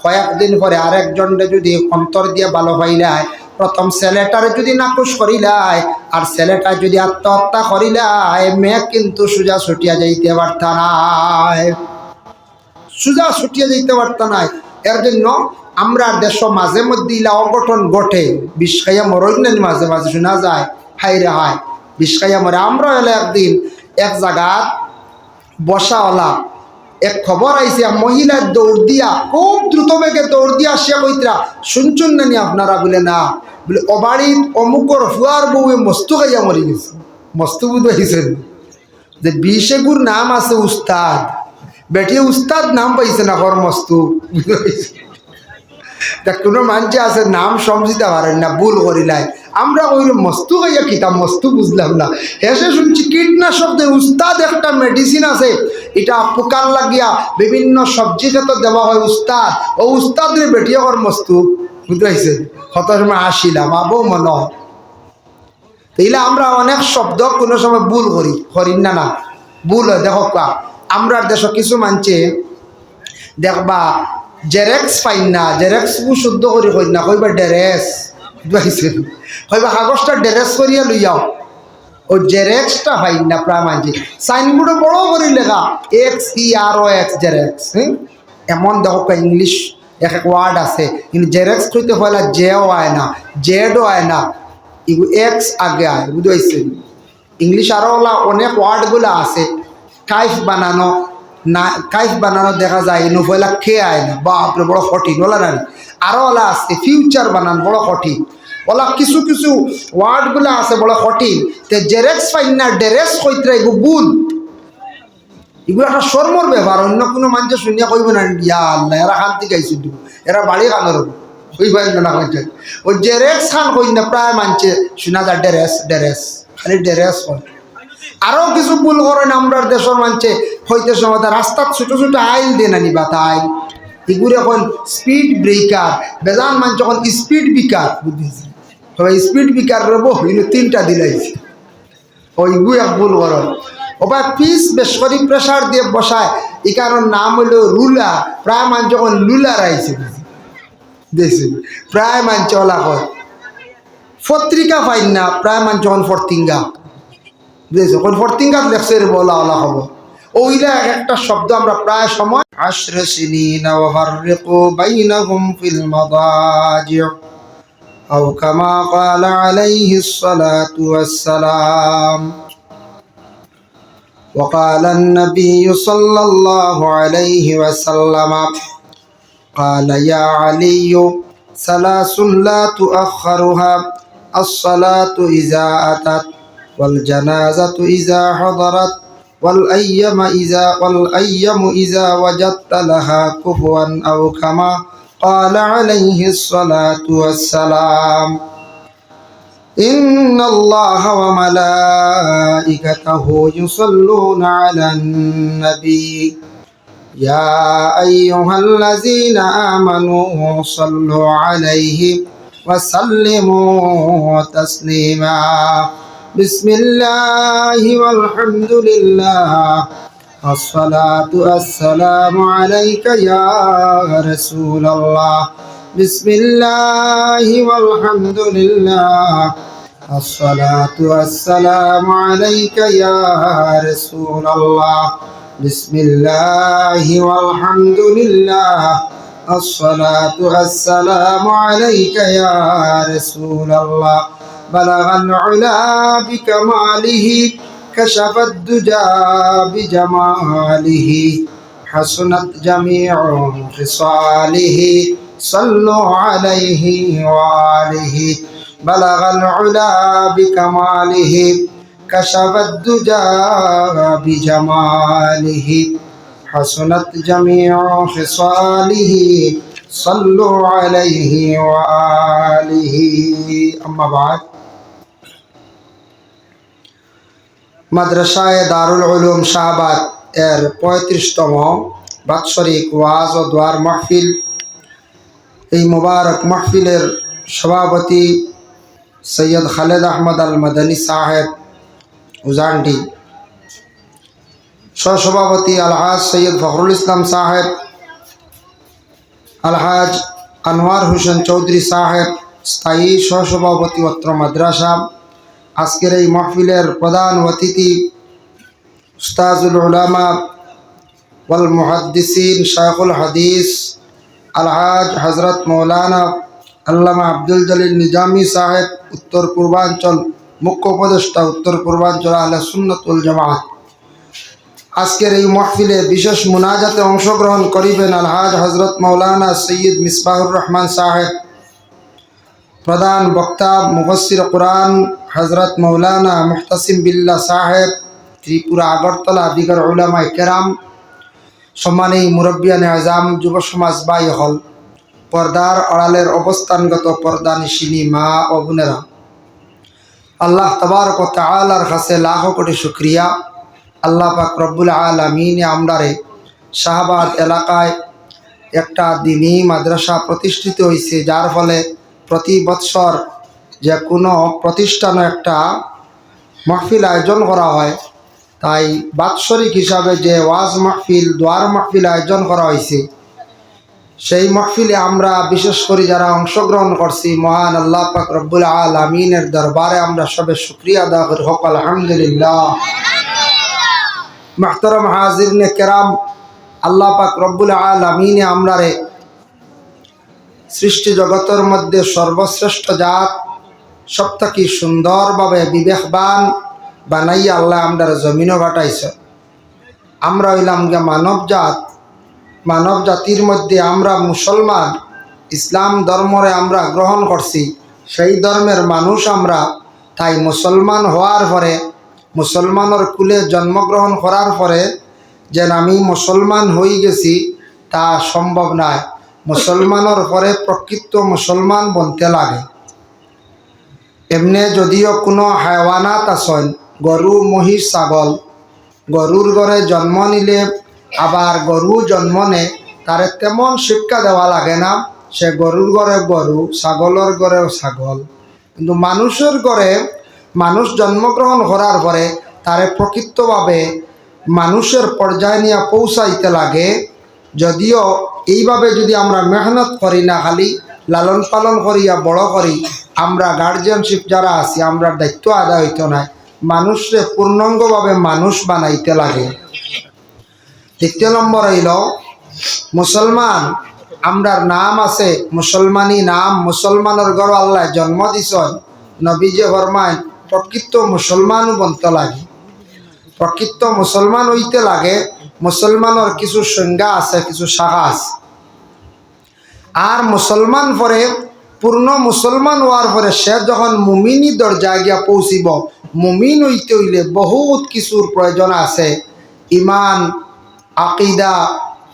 কয়েকদিন পরে আরেকজনকে যদি অন্তর দিয়া ভালো হইলায়, প্রথম ছেলেটারে যদি নাকুশ করিলায় আর ছেলেটা যদি আত্মহত্যা করিলায়, মেয়ে কিন্তু সোজা ছুটিয়া যাইতে পারত নাই, সোজা ছুটিয়া যাইতে পারত নাই। এর জন্য আমরা দেশ মাঝে মধ্যে ইলা অঘটন ঘটে, বিষ খাইয়া মরই না মাঝে মাঝে শোনা যায়, হাই রে হায় বিষ খাইয়া মরে। আমরা হলে একদিন এক জায়গাত বসাওয়ালা এক খবর আইছে, মহিলা দৌড় দিয়া খুব দ্রুত বেগে দৌড় দিয়া আসিয়া কইতরা শুনছুন নানি আপনারা, বলে না, বলে অবাড়িত অমুকর ফুয়ার বউয়ে মস্তু খাইয়া মরি গেছে। মস্তু বুধ হয়েছেন যে বিশেগুর নাম আছে উস্তাদ, বেটি উস্তাদ নাম পাইছে না হর মস্তু। কোনো মানুষে আছে নাম সমঝিতে পারেন না, ভুল করিলাই। আমরা ওই মস্তু খাইয়া কিতাম মস্তু বুঝলাম না, হেসে শুনছি কীটনাশক উস্তাদ একটা মেডিসিন আছে, এটা পোকার লাগিয়া বিভিন্ন সবজি খেতে দেওয়া হয় উস্তাদ, ও উস্তাদের বেটিয়া কর মস্তু বুঝতে পারছে। কত সময় আসিলাম আবো মনে হয় তাইলে আমরা অনেক শব্দ কোনো সময় ভুল করি না, না ভুল হয়। দেখো কা আমরা দেশ কিছু মানছে দেখবা জেরেক্স পাইন না, জেরেক্স শুদ্ধ করি কই না, কইবা ডেরেস বুঝতে, কইবা কাগজটা ডেরেস করিয়া লইয়াও, ও জেরেক্সটা পাইন না প্রায় মানছি। সাইনবোর্ডে বড় করে লেখা XEROX জেরেক্স। এমন দেখো ইংলিশ এক এক ওয়ার্ড আছে, কিন্তু জেরেক্স কইতে হলে জেও আয় না, জেডও আয় না, এগুলো এক্স আগে আয় বুঝতে পারছেন। ইংলিশ আরও অনেক ওয়ার্ডগুলো আছে, কাইফ বানানো না, কাইফ বানানো দেখা যায় নফলা খেয়ে আয় না, বাপরে বড় কঠিন ওলা না। আরও ওলা আছে ফিউচার বানান বড় কঠিন, ওলা কিছু কিছু ওয়ার্ডগুলো আছে বড় কঠিন। তে জেরেক্স পাইন না ডেরেস কইতে এগুলো ভুল, এগুলো একটা শর্মর ব্যাপার। অন্য কোনো মানুষের শুনিয়া কইব না ইয়া আল্লাহ এরা শান্তি গাইছিল, এরা বাড়ি কানোর কইবেন না কইতে। ও জেরেক্স খান কই না প্রায় মানছে শোনা যায় ডেরেস ডেরেস, খালি ডেরেস হয়। আরও কিছু ভুল করেন আমরা দেশের মানছে হইতে সময় রাস্তার ছোট ছোট আইল দিয়ে না নিবা, তাই এগুলো এখন স্পিড ব্রেকার, বেজান মানছে এখন স্পিড বিকার বুঝেছি, সবাই স্পিড বিকার রব তিনটা দিলাইছে, ওইগু এক ভুল করেন। ওবা পিস বেশ করি প্রেশার দিয়ে বসায়, এই কারণ নাম হইল রুলার, প্রায় মানছে এখন লুলার আইছে দেখছি, প্রায় মানছে ওলা কয় পত্রিকা পাইন না, প্রায় মানছে এখন ফর্তিঙ্গা বুঝেছো, কোন ফর্তিঙ্গাত লেখছে বলা ওলা খবর। ওইলা একটা শব্দ আমরা প্রায় সময় আশরা সিনিনা ওয়া ফাররিকু বাইনাহুম ফিল মাদাজি' আও কামা ক্বালা আলাইহিস সালাতু ওয়াস সালাম। وقال النبي صلى الله عليه وسلم قال يا علي ثلاث لا تؤخرها الصلاة إذا أتت والجنازة إذا حضرت والأيم إذا وجدت لها كفوا أو كما قال عليه الصلاة والسلام إن الله وملائكته يصلون على النبي يا أيها الذين آمنوا صلوا عليه وسلموا تسليما بسم الله والحمد لله الصلاة والسلام عليك يا رسول الله بسم الله والحمد لله الصلاة والسلام عليك يا رسول الله بسم الله والحمد لله الصلاة والسلام عليك يا رسول الله بلغ العلا بكماله كشف الدجى بجماله حسنت جميع خصاله صلوا عليه وآله بلغ العلا بكماله كشف الدجى بجماله حسنت جميع خصاله صلوا عليه وآله أما بعد মাদ্রাসায়ে দারুল উলুম শাহবাগ এর ৩৫তম বাৎসরিক ওয়াজ ও দোয়ার মাহফিল। এই মুবারক মাহফিলের সভাপতি সৈয়দ খালেদ আহমদ আল মাদানী সাহেব উজানডি, সহসভাপতি আলহাজ সৈয়দ ফখরুল ইসলাম সাহেব, আলহাজ আনোয়ার হোসেন চৌধুরী সাহেব স্থায়ী সহসভাপতি অত্র মাদ্রাসা। আজকের এই মাহফিলের প্রধান অতিথি উস্তাজুল উলামা ওয়াল মুহাদ্দিসিন শায়খুল হাদিস আলহাজ হজরত মৌলানা আল্লামা আব্দুল জলিল নিজামী সাহেব, উত্তর পূর্বাঞ্চল মুখ্য উপদেষ্টা, উত্তর পূর্বাঞ্চল আহলে সুন্নাত ওয়াল জামাত। আজকের এই মাহফিলে বিশেষ মুনাজাতে অংশগ্রহণ করিবেন আলহাজ হজরত মৌলানা সৈয়দ মিসবাহুর রহমান সাহেব। প্রধান বক্তা মুফাসসির কুরআন হজরত মৌলানা মুহতাসিম বিল্লাহ সাহেব, ত্রিপুরা আগরতলা, দিগর উলামায়ে কেরাম, সম্মানী মুরব্বিয়ানে আজম, যুব সমাজ ভাই হল, পর্দার আড়ালের অবস্থানগত পর্দানিশিনী মা ও বোনেরা, আল্লাহ তাবারক ওয়া তাআলার কাছে লাখো কোটি শুকরিয়া। আল্লাহ পাক রব্বুল আলামিন আমরারে শাহবাগ এলাকায় একটা দিনী মাদ্রাসা প্রতিষ্ঠিত হয়েছে, যার ফলে প্রতি বৎসর যে কোনো প্রতিষ্ঠানে একটা মাহফিল আয়োজন করা হয়। তাই বাৎসরিক হিসাবে যে ওয়াজ মাহফিল, দোয়ার মাহফিল আয়োজন করা হয়েছে, সেই মাহফিলে আমরা বিশেষ করে যারা অংশগ্রহণ করছি, মহান আল্লাহ পাক রব্বুল আলামিনের দরবারে আমরা সবে শুকরিয়া আদা করি, হোক আলহামদুলিল্লাহ। মুহতারাম হাজিরিনে কেরাম, আল্লাহ পাক রব্বুল আলামিন আমরারে সৃষ্টি জগতের মধ্যে সর্বশ্রেষ্ঠ জাত, সবথেকে সুন্দরভাবে বিবেকবান বানাইয়া আল্লাহ আমরা জমিনও ঘটাইছে। আমরা হইলাম গিয়া মানব জাত। মানব জাতির মধ্যে আমরা মুসলমান, ইসলাম ধর্মরে আমরা গ্রহণ করছি, সেই ধর্মের মানুষ আমরা। তাই মুসলমান হওয়ার পরে, মুসলমানের কুলে জন্মগ্রহণ করার পরে যেন আমি মুসলমান হয়ে গেছি তা সম্ভব নয়। মুসলমানের পরে প্রকৃত মুসলমান বনতে লাগে। এমনি যদিও কোনো হায়ওয়ানাত আছেন, গরু, মহিষ, ছাগল, গরুর ঘরে জন্ম নিলে আবার গরু জন্ম নেয়, তারে তেমন শিক্ষা দেওয়া লাগে না। সে গরুর ঘরে গরু, ছাগলের ঘরেও ছাগল। কিন্তু মানুষের ঘরে মানুষ জন্মগ্রহণ করার পরে তারে প্রকৃতভাবে মানুষের পর্যায়ে নিয়ে পৌঁছাইতে লাগে। যদিও এইভাবে যদি আমরা মেহনত করি না, খালি লালন পালন করিয়া বড় করি, আমরা গার্জিয়ানশিপ যারা আছি আমরা দায়িত্ব আদায় হইতে নাই, মানুষকে পূর্ণাঙ্গভাবে মানুষ বানাইতে লাগে। দ্বিতীয় নম্বর হইল মুসলমান। আমরার নাম আছে মুসলমানি নাম, মুসলমানের ঘর আল্লাহ জন্ম দিছেন। নবীজি ফরমায় প্রকৃত মুসলমানও বনতে লাগে, প্রকৃত মুসলমান হইতে লাগে। মুসলমানের কিছু সংজ্ঞা আছে, কিছু শাখা আছে। আর মুসলমান পরে পূর্ণ মুসলমান হওয়ার পরে সে যখন মুমিনি দরজায় গিয়া পৌঁছিব, মুমিন হইতে হইলে বহুত কিছুর প্রয়োজন আছে। ইমান, আকিদা,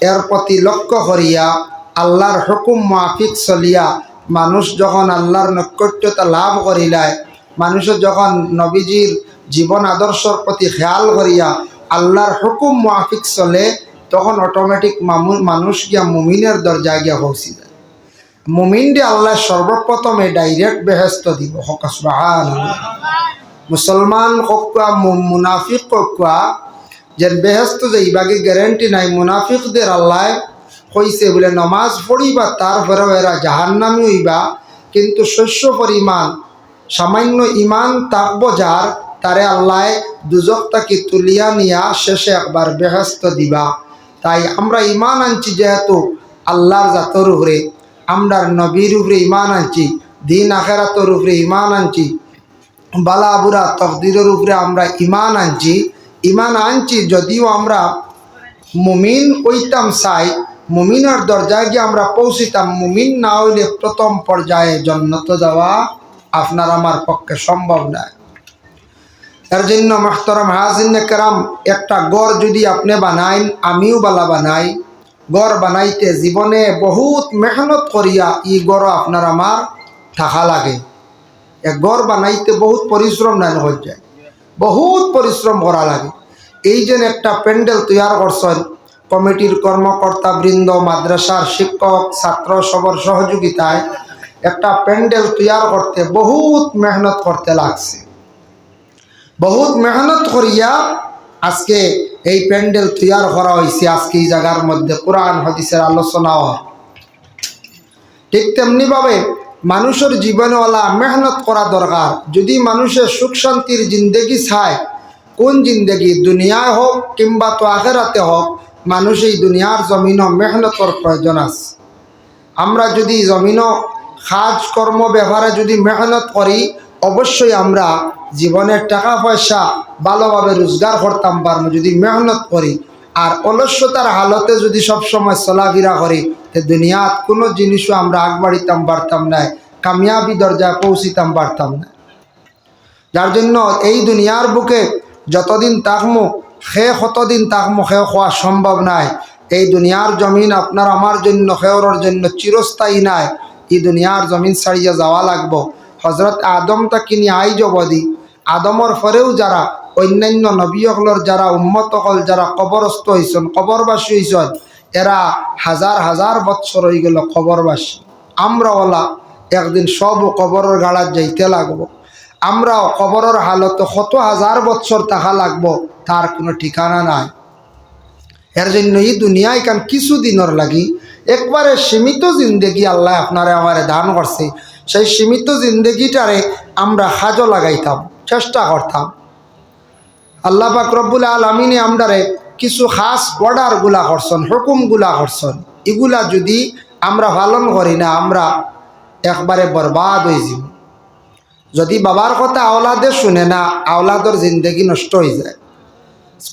এর প্রতি লক্ষ্য করিয়া আল্লাহর হুকুম মাফিক চলিয়া মানুষ যখন আল্লাহর নৈকট্যতা লাভ করিলায়, মানুষের যখন নবীজির জীবন আদর্শর প্রতি খেয়াল করিয়া আল্লাহর হুকুম মাফিক চলে, তখন অটোমেটিক মানুষ গিয়া মুমিনের দরজায় গিয়া পৌঁছি যায়। মুমিনরে আল্লাহ সর্বপ্রথমে ডাইরেক্ট বেহেস্ত দিব। হক সুবহানাল্লাহ। মুসলমান কক্কা মুনাফিক কক্কা যেন বেহেস্ত যাইবাগে গ্যারেন্টি নাই। মুনাফিকদের আল্লাহ কইছে বলে নমাজ পড়িবা তারপরেও এরা জাহান্নামী হইবা, কিন্তু শস্য পরিমাণ সামান্য ইমান থাকবো যার, তারে আল্লাহ দুজক তাকে তুলিয়া নিয়া শেষে একবার বেহেস্ত দিবা। তাই আমরা ইমান আনছি যেহেতু আল্লাহর জাতর উপরে, আমরার নবীর উপরে ইমান আনছি, দিন আখেরাতর উপরে ইমান আনছি, বালা বুড়া তকদিরের উপরে আমরা ইমান আনছি যদিও আমরা মুমিন হইতাম চাই, মুমিনের দরজায় গিয়ে আমরা পৌঁছিতাম, মুমিন না হইলে প্রথম পর্যায়ে জান্নাত যাওয়া আপনার আমার পক্ষে সম্ভব নয়। এর জন্য মুহতারাম হাজিরিনে কেরাম, একটা গড় যদি আপনি বানাইন, আমিও বালা বানাই, গড় বানাইতে জীবনে বহুত মেহনত করিয়া ই গড় আপনার আমার থাকা লাগে। এক গড় বানাইতে বহুত পরিশ্রম নাই হয়ে যায়, বহুত পরিশ্রম করা লাগে। এই যে একটা প্যান্ডেল তৈরি করছেন, কমিটির কর্মকর্তা বৃন্দ, মাদ্রাসার শিক্ষক, ছাত্র সবর সহযোগিতায় একটা প্যান্ডেল তৈরি করতে বহুত মেহনত করতে লাগছে। বহুত মেহনত করিয়া আজকে এই প্যান্ডেল তৈরি করা হয়েছে। আজকে এই জায়গার মধ্যে কোরআন হাদিসের আলোচনা হয়। ঠিক তেমনিভাবে মানুষের জীবনওয়ালা মেহনত করা দরকার। যদি মানুষের সুখ শান্তির জিন্দগি চায়, কোন জিন্দগি, দুনিয়ায় হোক কিংবা তো আখেরাতে হোক, মানুষ এই দুনিয়ার জমিনও মেহনতর প্রয়োজন আছে। আমরা যদি জমিনও কাজ কর্ম ব্যবহারে যদি মেহনত করি, অবশ্যই আমরা জীবনের টাকা পয়সা ভালোভাবে রোজগার করতাম পারবো যদি মেহনত করি। আর অলস্যতার হালতে যদি সবসময় চলাফেরা করি, তো দুনিয়াত কোনো জিনিসও আমরা আগবাড়িতাম পারতাম না, কামিয়াবি দরজায় পৌঁছিতাম পারতাম না। যার জন্য এই দুনিয়ার বুকে যতদিন থাকমো, কতদিন থাকমো হওয়া সম্ভব নয়। এই দুনিয়ার জমিন আপনার আমার জন্য, খেওয়ার জন্য চিরস্থায়ী নয়। এই দুনিয়ার জমিন ছাড়িয়ে যাওয়া লাগবো। হজরত আদম তাকে নিয়ে আইজ অবধি, আদমর পরেও যারা অন্যান্য নবীসকলের যারা উম্মত হল, যারা কবরস্থ হয়েছেন, কবরবাসী হয়েছেন, এরা হাজার হাজার বৎসর হয়ে গেল কবরবাসী। আমরাওয়ালা একদিন সব কবরের গাড়াত যাইতে লাগবো। আমরাও কবরের হালতে কত হাজার বৎসর থাকা লাগবো তার কোনো ঠিকানা নাই। এর জন্য এই দুনিয়ায় কান কিছু দিনের লাগি একবারে সীমিত জিন্দেগি আল্লাহ আপনারে আমারে দান করছে। সেই সীমিত জিন্দেগিটারে আমরা কাজও লাগাইতাম, চেষ্টা করতাম। আল্লাহ পাক রব্বুল আলামিনে আমরারে কিছু খাস অর্ডারগুলা করছেন, হুকুমগুলা করছেন। এগুলা যদি আমরা পালন করি না, আমরা একবারে বরবাদ হয়ে যাব। যদি বাবার কথা আওলাদে শুনে না, আওলাদর জিন্দগি নষ্ট হয়ে যায়।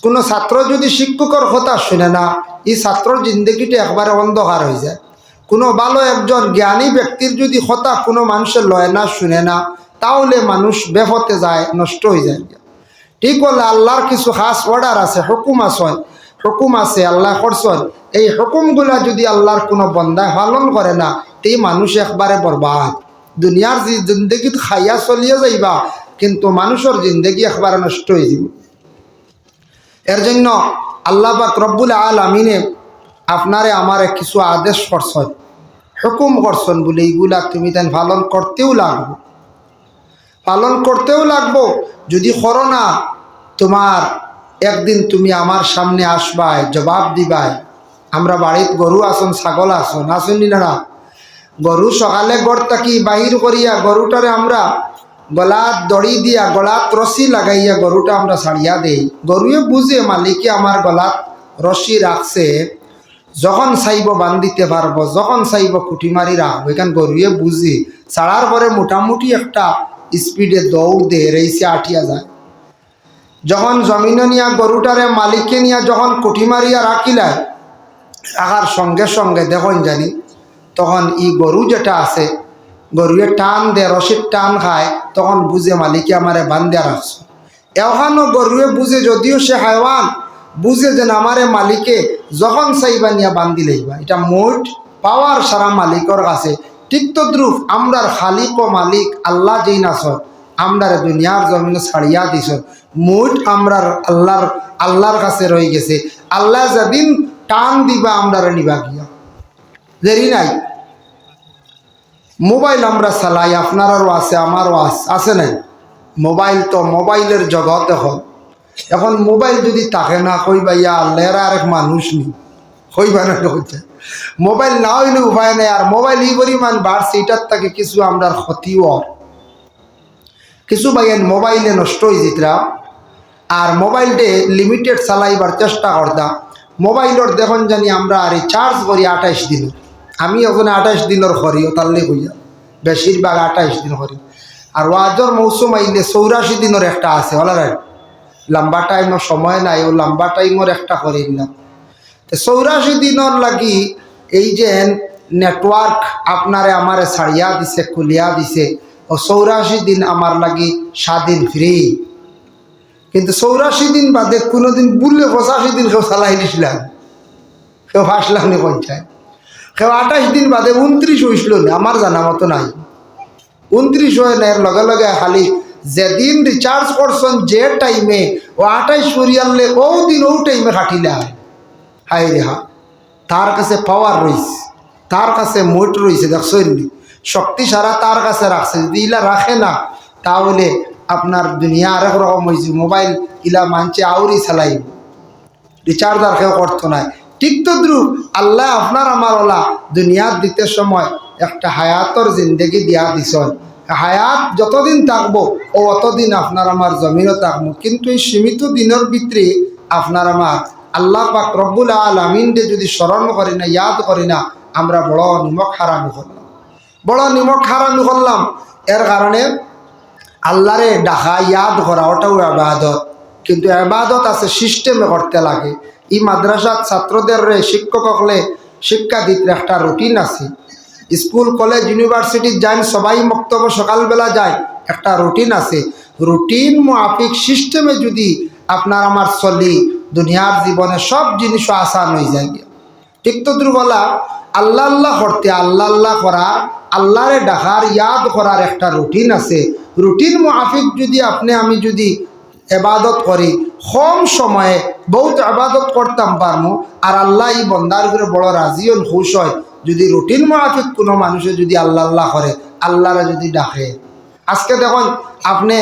কোনো ছাত্র যদি শিক্ষকের কথা শুনে না, এই ছাত্রর জিন্দগিটা একবারে অন্ধকার হয়ে যায়। কোনো ভালো একজন জ্ঞানী ব্যক্তির যদি কথা কোনো মানুষের লয় না, শুনে না, তাহলে মানুষ বেফতে যায়, নষ্ট হয়ে যায়। ঠিক বলে আল্লাহর কিছু খাস অর্ডার আছে, হুকুম আছে আল্লাহ করছেন। এই হুকুমগুলা যদি আল্লাহর কোনো বন্দায় পালন করে না, এই মানুষ একবারে বরবাদ। দুনিয়ার যে জিন্দগিত খাইয়া চলিয়ে যাইবা, কিন্তু মানুষের জিন্দগি একবারে নষ্ট হয়ে যাব। এর জন্য আল্লাহ পাক রব্বুল আলামিনে আপনারে আমারে কিছু আদেশ করছেন, হুকুম করছেন বলে এইগুলা তুমি তাই পালন করতেও লাগবো। যদি করো না, তোমার একদিন তুমি আমার সামনে আসবাই, জবাব দিবাই। আমরা বাড়িত গরু আসন, ছাগল আসনি না? গরু সকালে গড় থাকি বাহির করিয়া গরুটারে আমরা গলাত দড়ি দিয়া, গলাত রশি লাগাইয়া গরুটা আমরা ছাড়িয়া দেই। গরুয়ে বুঝে মালিকে আমার গলাত রশি রাখছে, যখন চাইব বান্ধিতে পারবো, যখন চাইব খুঁটি মারি রাখবো। এখান গরুয়ে বুঝি ছাড়ার পরে মোটামুটি একটা স্পিডে দৌড় দিয়ে রেসে আটিয়া যায়। যখন জমিনে নিয়া গরুটারে মালিকে নিয়া যখন খুঁটি মারিয়া রাখিলায়, রাখার সঙ্গে সঙ্গে দেখুন জানি তখন ই গরু যেটা আছে, গরুয়ে টান দেয়, রশির টান খায়, তখন বুঝে মালিকে আমারে বান্ধিয়া রাখছে। এখানো গরুয়ে বুঝে, যদিও সে হায়ওয়ান, বুঝে যেন আমারে মালিকে যখন চাইবা নিয়া বান্ধি লইবা। এটা মোট পাওয়ার সারা মালিকর কাছে। ঠিক তদ্রুপ আমরার খালিক ও মালিক আল্লাহ যেই নাসর, আমরার দুনিয়ার জমিনে ছাড়িয়া দিছ, মোট আমরার আল্লাহর কাছে রয়ে গেছে। আল্লাহ যেদিন টান দিবা আমরারে নিবা গিয়া, দেরি নাই। মোবাইল আমরা চালাই, আপনারও আছে, আমারও আছে নাই? মোবাইল তো মোবাইলের জগৎ। এখন মোবাইল যদি থাকে না, কইবা ইয়া আল্লাহ এরা আরেক মানুষ নি, কইবা না হচ্ছে। মোবাইল না হইলে উপায় নেই। আর মোবাইল এই পরিমাণ বাড়ছে, এটার থেকে কিছু আমরা ক্ষতিও, কিছু বাইন মোবাইলে নষ্ট হয়ে যেতরা। আর মোবাইলটে লিমিটেড চালাইবার চেষ্টা করতাম। মোবাইলের দেখুন জানি আমরা রিচার্জ করি 28 দিনের। আমি ওখানে 28 দিনের করি, তাহলে কইয়া বেশিরভাগ 28 দিন করি। আর ওয়াজর মৌসুম আইলে 84 দিনের একটা আছে হলার লম্বা টাইমের সময় নাই, ও লম্বা টাইমের একটা করে নিলাম। তো 84 দিনের লাগি এই যে নেটওয়ার্ক আপনারে আমারে ছাড়িয়া দিছে, খুলিয়া দিছে, ও 84 দিন আমার লাগি স্বাধীন ফ্রি। কিন্তু 84 দিন বাদে কোনোদিন বললে 85 দিন কেউ চালাই দিছিলাম, কেউ ফাঁসলাম নি পঞ্চায়েত, কেউ 28 দিন বাদে 29 হয়েছিল না, আমার জানা মতো নাই। 29 হয় না, এর লগে লগে খালি যেদিন রিচার্জ করছেন যে টাইমে ও 28 পরিয়ালে ও দিন ও টাইমে কাটিলা। হাই রে হা, তার কাছে পাওয়ার রয়েছে, তার কাছে মোট রয়েছে, দেখছেন শক্তি সারা তার কাছে রাখছে। যদি ইলা রাখে না তাহলে আপনার দুনিয়া আরেক রকম হয়েছে। মোবাইল ইলা মানছে আউরি চালাই, রিচার্জ আর কেউ করতো না। ঠিক তো দ্রুপ আল্লাহ আপনার আমার ওলা দুনিয়ার দিতে সময় একটা হায়াতর জিন্দগি দিয়া দিছন। হায়াত যতদিন থাকবো ও অতদিন আপনার আমার জমিনও থাকবো, কিন্তু এই সীমিত দিনের ভিতরে আপনার আমার আল্লাহ পাক রব্বুল আলামিনকে যদি স্মরণ করি না, ইয়াদ করি না, আমরা বড় নিমক হারামি করলাম, বড় নিমক হারামি করলাম। এর কারণে আল্লাহরে ডাকা ইয়াদ করা ওটাও ইবাদত, কিন্তু ইবাদত আছে সিস্টেমে করতে লাগে। এই মাদ্রাসার ছাত্রদের শিক্ষক হলে শিক্ষা দিতে একটা রুটিন আছে। স্কুল কলেজ ইউনিভার্সিটি যান সবাই বক্তব্য সকালবেলা যায়, একটা রুটিন আছে। রুটিন মাফিক সিস্টেমে যদি আপনার আমার চলি, দুনিয়ার জীবনে সব জিনিস আসান হয়ে যায়। ঠিক তো দুর্বলা আল্লাহ আল্লাহ করতে, আল্লাহ আল্লাহ করা, আল্লাহরে ডাকার ইয়াদ করার একটা রুটিন আছে। রুটিন মাফিক যদি আপনি আমি যদি এবাদত করি, কম সময়ে বহুত এবাদত করতাম পারমু, আর আল্লাহ এই বন্দার উপরে বড় রাজি হন, খুশ হয়। যদি রুটিন মাফিক কোনো মানুষে যদি আল্লাহ আল্লাহ করে, আল্লাহরে যদি ডাকে। আজকে দেখুন আপনি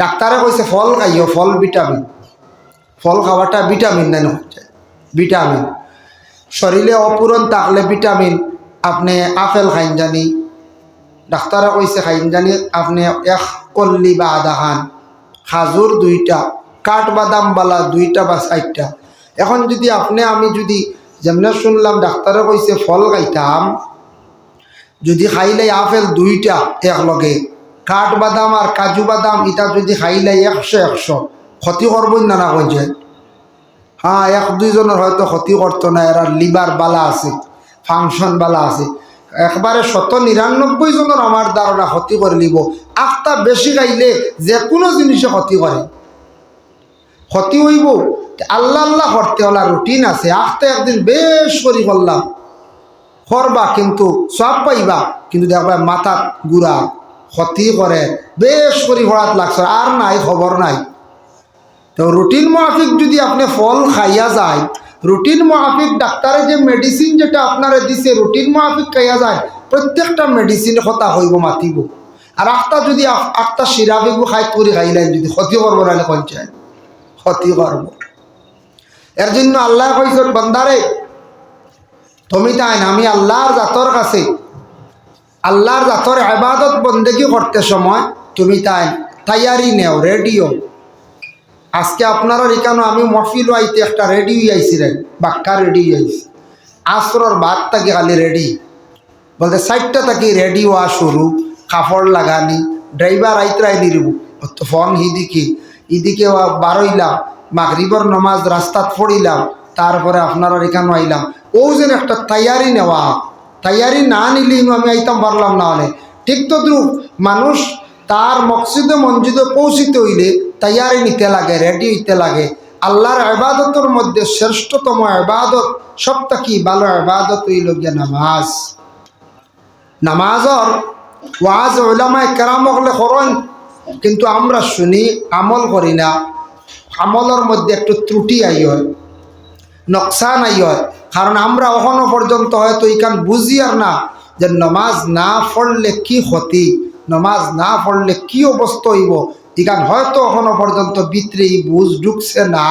ডাক্তারে কইছে ফল খাইও, ফল ভিটামিন, ফল খাওয়াটা ভিটামিন নেন হচ্ছে ভিটামিন। শরীরে অপূরণ থাকলে ভিটামিন আপনি আপেল খাইন জানি, ডাক্তারে কইছে খাইন জানি আপনি 1 কল্লি বা আধা খান, খাজুর 2টা, কাঠবাদাম বালা 2টা বা 4টা। এখন যদি আপনি আমি যদি যেমন শুনলাম ডাক্তারে কইছে ফল খাইতাম, যদি খাইলে আপেল 2টা একলগে, কাঠবাদাম আর কাজু বাদাম এটা যদি খাইলে 100 ক্ষতি করবই না, না কইছে। হ্যাঁ, 1-2 জনের হয়তো ক্ষতি করতো না, এরা লিভার বালা আছে, ফাংশন বালা আছে। একবারে 99 জনের আমার ধারণা ক্ষতি করে নিব। আখটা বেশি খাইলে যে কোনো জিনিসে ক্ষতি করে, ক্ষতি হইব। আল্লাহ আল্লাহ করতে হলা রুটিন আছে। আখটা একদিন বেশ করি করলাম, করবা কিন্তু সব পাইবা, কিন্তু দেখবা মাথার গুড়া ক্ষতি করে, বেশ করি হড়াত লাগছে, আর নাই খবর নাই। তো রুটিন মাফিক যদি আপনি ফল খাইয়া যায়, রুটিন মাফিক ডাক্তারে যে মেডিসিন যেটা আপনারে দিছে রুটিন মাফিক খাইয়া যায়, প্রত্যেকটা মেডিসিন কথা হইব মাতিব। আর আখটা যদি আখটা সিরাপিব খাই করে খাইলেন, যদি ক্ষতি করবো না, কঞ্চায় ক্ষতি করবো। এর জন্য আল্লাহ কইছেন বান্দারে তুমি তাই না, আমি আল্লাহর জাতর কাছে, আল্লাহর জাতর ইবাদত বন্দেগী করতে সময় তুমি তাই তৈয়ারি নেও, রেডিও। আজকে আপনারা এখানে আমি মফিল আইতে একটা রেডি আইছিলেন, বাক্কা রেডি আইছি, আসরর ভাত থাকি খালি রেডি, বলতে 4টা থাকি রেডি হওয়া শুরু, কাপড় লাগানি, ড্রাইভার আইতরাই নিরব তো ফোন হিদিকে ইদিকে বারইলাম, মাগরিবর নমাজ রাস্তাত পড়িলাম, তারপরে আপনারা এখানে আইলাম। ও যেন একটা তৈয়ারি নেওয়া, তৈয়ারি না নিলে আমি আইতাম পারলাম না। হলে ঠিক তো দ্রুপ মানুষ তার মকসিদে মঞ্জিদে পৌঁছিতে হইলে তৈয়ারি নিতে লাগে, রেডি হইতে লাগে। আল্লাহর ইবাদতের মধ্যে শ্রেষ্ঠতম ইবাদত সবথেকে ভালো ইবাদত হইল গিয়া নামাজ। নামাজর ওয়াজ উলামায়ে কেরাম হলে করেন, কিন্তু আমরা শুনি আমল করি না। আমলের মধ্যে একটু ত্রুটি আই হয়, নকশান আই হয়, কারণ আমরা এখনো পর্যন্ত হয়তো এইখান বুঝি আর না যে নমাজ না পড়লে কি ক্ষতি, নমাজ না পড়লে কি অবস্থা হইব। এখান হয়তো এখনো পর্যন্ত ভিতরে বুঝ ঢুকছে না,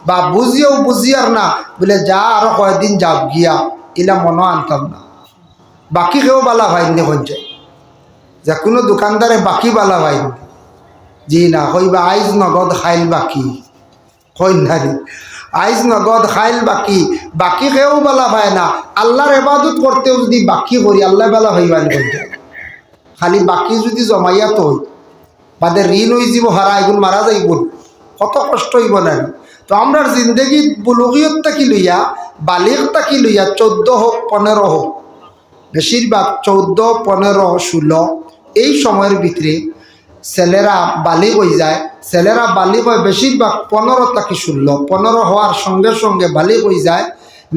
বা বুঝিয়েও বুঝিয়ার না, বলে যা আরো কয়েকদিন যাও গিয়া, এলা মনে আনতাম না। বাকি কেউ বালা ভাইনি হচ্ছে, যে কোনো দোকানদারে বাকি বালা ভাইনি, জি না কইবা আইজ নগদ খাইল বাকি, কই নারী আইজ নগদ খাইল বাকি, বাকি কেউ বালা ভাই না। আল্লাহর ইবাদত করতেও যদি বাকি করি, আল্লাহ বালা হইবানি করছে। খালি বাকি যদি জমাইয়া তো বাদে ঋণ হয়ে যাব হারা এগুন মারা যাইব কত কষ্ট হইব না। তো আমরা জিন্দগি বুলুগিয়ত থাকি লইয়া বালিগ থাকি লইয়া 14 হোক 15 হোক বেশিরভাগ 14, 15, 16 এই সময়ের ভিতরে ছেলেরা বালিগ হয়ে যায়। ছেলেরা বালিগ হয় বেশিরভাগ 15 থেকে 16, 15 হওয়ার সঙ্গে সঙ্গে বালিগ হয়ে যায়।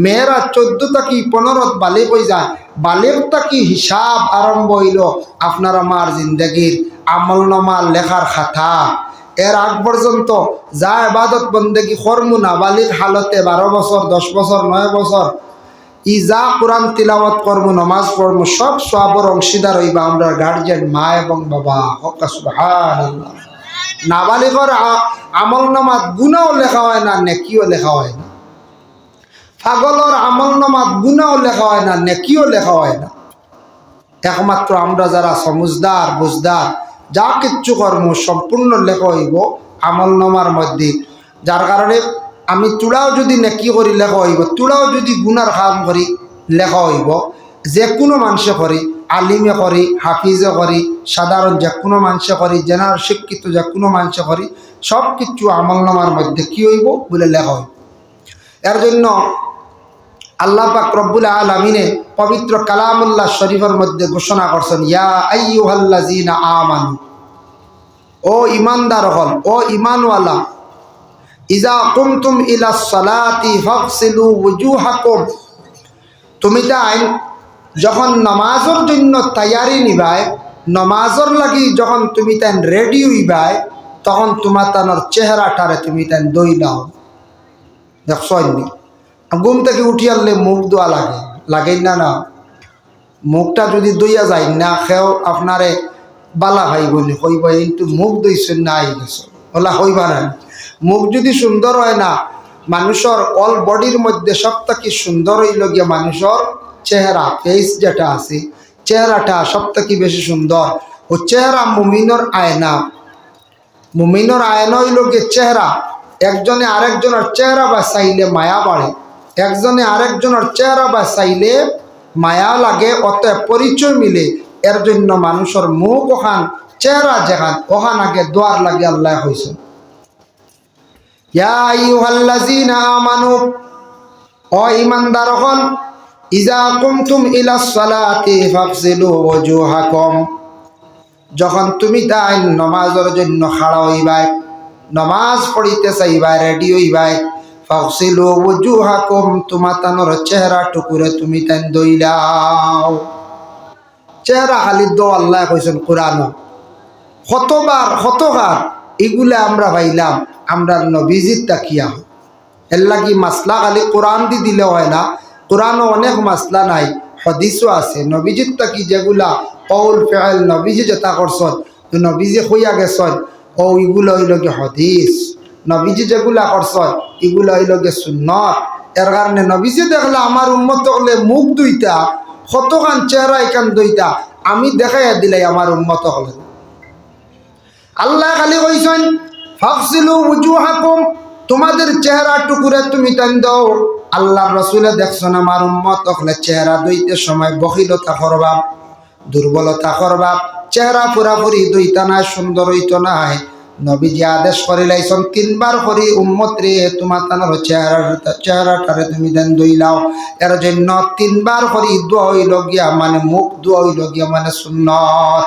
মেয়েরা 14 থেকে 15 বালিগ হয়ে যায়। বালিগ থেকে হিসাব আরম্ভ হইল আপনার আমার জিন্দগির আমলনামা লেখার খাতা। এর আগ পর্যন্ত যা ইবাদত বন্দেগি কর্মু না বালিগ হালতে 12 বছর 10 বছর 9 বছর ই যা কোরআন তিলাওয়াত করবো নামাজ পড়বো সব সওয়াবের অংশীদার হইবা আমরা গার্জিয়ান মা এবং বাবা। সুবহানাল্লাহ। নাবালিগর আমল নামাত গুনাহও লেখা হয় না, নেকিও লেখা হয় না। পাগলর আমল নামাত গুনাহও লেখা হয় না, নেকিও লেখা হয় না। একমাত্র আমরা যারা সমজদার বুঝদার যা কিচ্ছু কর্ম সম্পূর্ণ লেখা হইব আমল নামার মধ্যে। যার কারণে আমি তুলাও যদি নেকি করি লেখা হইব, তুলাও যদি গুনার কাম করি লেখা হইব। যে কোনো মানুষে করি, আলিমে করি, হাফিজে করি, সাধারণ যে কোনো মানুষে করি, জেনারেল শিক্ষিত যে কোনো মানুষে করি, সব কিছু আমলনামার মধ্যে কি হইব বলে লেখা হইব। এর জন্য আল্লাহ পাক রব্বুল আলামিনে পবিত্র কালামুল্লাহ শরীফের মধ্যে ঘোষণা করছেন, ইয়া আইয়ুহাল্লাযীনা আমানু, ও ইমানদার হল, ও ইমানওয়ালা, ইজা কুমতুম ইলাস সালাতি ফাগসিলু ওয়ুজুহাকুম, তুমি তাই যখন নামাজের জন্য তৈয়ারি নিবাই, নামাজের লাগি যখন তুমি তাই রেডি হইবাই, তখন তোমার তানোর চেহারাটারে তুমি তাই দই দাও। দেখছনি ঘুম থেকে উঠি আনলে মুখ দোয়া লাগে, লাগেই না? না, মুখটা যদি দইয়া যায় না খেও আপনারে বালা ভাই বলি হইব, কিন্তু মুখ দইছেন না আই গেছ ওলা হইবা না। মুখ যদি সুন্দর হয় না, মানুষের অল বডির মধ্যে সব থেকে সুন্দর হইল গিয়ে মানুষের চেহারা, ফেস যেটা আছে চেহারাটা সব থেকে বেশি সুন্দর। ও চেহারা মুমিনের আয়না, মুমিনের আয়না হইল গিয়ে চেহারা। একজনে আরেকজনের চেহারা বা চাইলে মায়া বাড়ে, একজনে আরেকজনের চেহারা বা চাইলে মায়া লাগে, অতএব পরিচয় মিলে। এর জন্য মানুষের মুখ ওখান চেহারা যেখান ওখান আগে দোয়ার লাগে আল্লাহ হয়েছেন, ইয়া আইয়ুহাল্লাযীনা আমানু, ও ইমানদার হল, ইজা কুমতুম ইলাস সালাতি ফাগসিলু ওয়ুজুহাকুম, যখন তুমি তাই নামাজের জন্য খাড়া হইবাই, নামাজ পড়িতে চাইবাই, রেডি হইবাই, ফাগসিলু ওয়ুজুহাকুম, তোমার তানোর চেহারা টুকুরে তুমি তাই দইলাও। চেহারা খালি দো আল্লাহ কইছেন কোরআন, কতবার কতবার এগুলা আমরা পাইলাম আমরা নবীজির তাকিয়া। এর লাগি মাসলা খালি কোরআন দি দিলে হয় না, কোরআনও অনেক মাসলা নাই, হাদিসও আছে। নবীজির তাকি যেগুলা কওল ফিল নবীজি যেটা করছেন, নবীজি হইয়া গেছেন, ও এগুলো হইল গিয়ে হাদিস। নবীজি যেগুলা করছেন এগুলো হইল গিয়ে সুন্নত। এর কারণে নবীজি দেখলে আমার উম্মত হলে মুখ দুইটা কতখান চেহারা এখান দুইটা আমি দেখাইয়া দিলাই আমার উম্মত হলে। আল্লাহ খালি কইছেন ফাগসিলু ওয়ুজুহাকুম, তোমাদের চেহারা টুকুরে তুমি টান দাও। আল্লাহ রসুলে দেখছেন আমার উম্মত হলে চেহারা দইতে সময় বখিলতা করবা, দুর্বলতা করবা, চেহারা পুরাপুরি দইতা নাই, সুন্দর হইতো নাই। নবীজি আদেশ করে লাইছেন 3 বার করে উম্মত রে তোমার তানোর চেহারাটারে তুমি দেন দইলাও। এর জন্য 3 বার করে দোয়া হইল গিয়া মানে মুখ দোয়া হইল গিয়া মানে সুন্নত।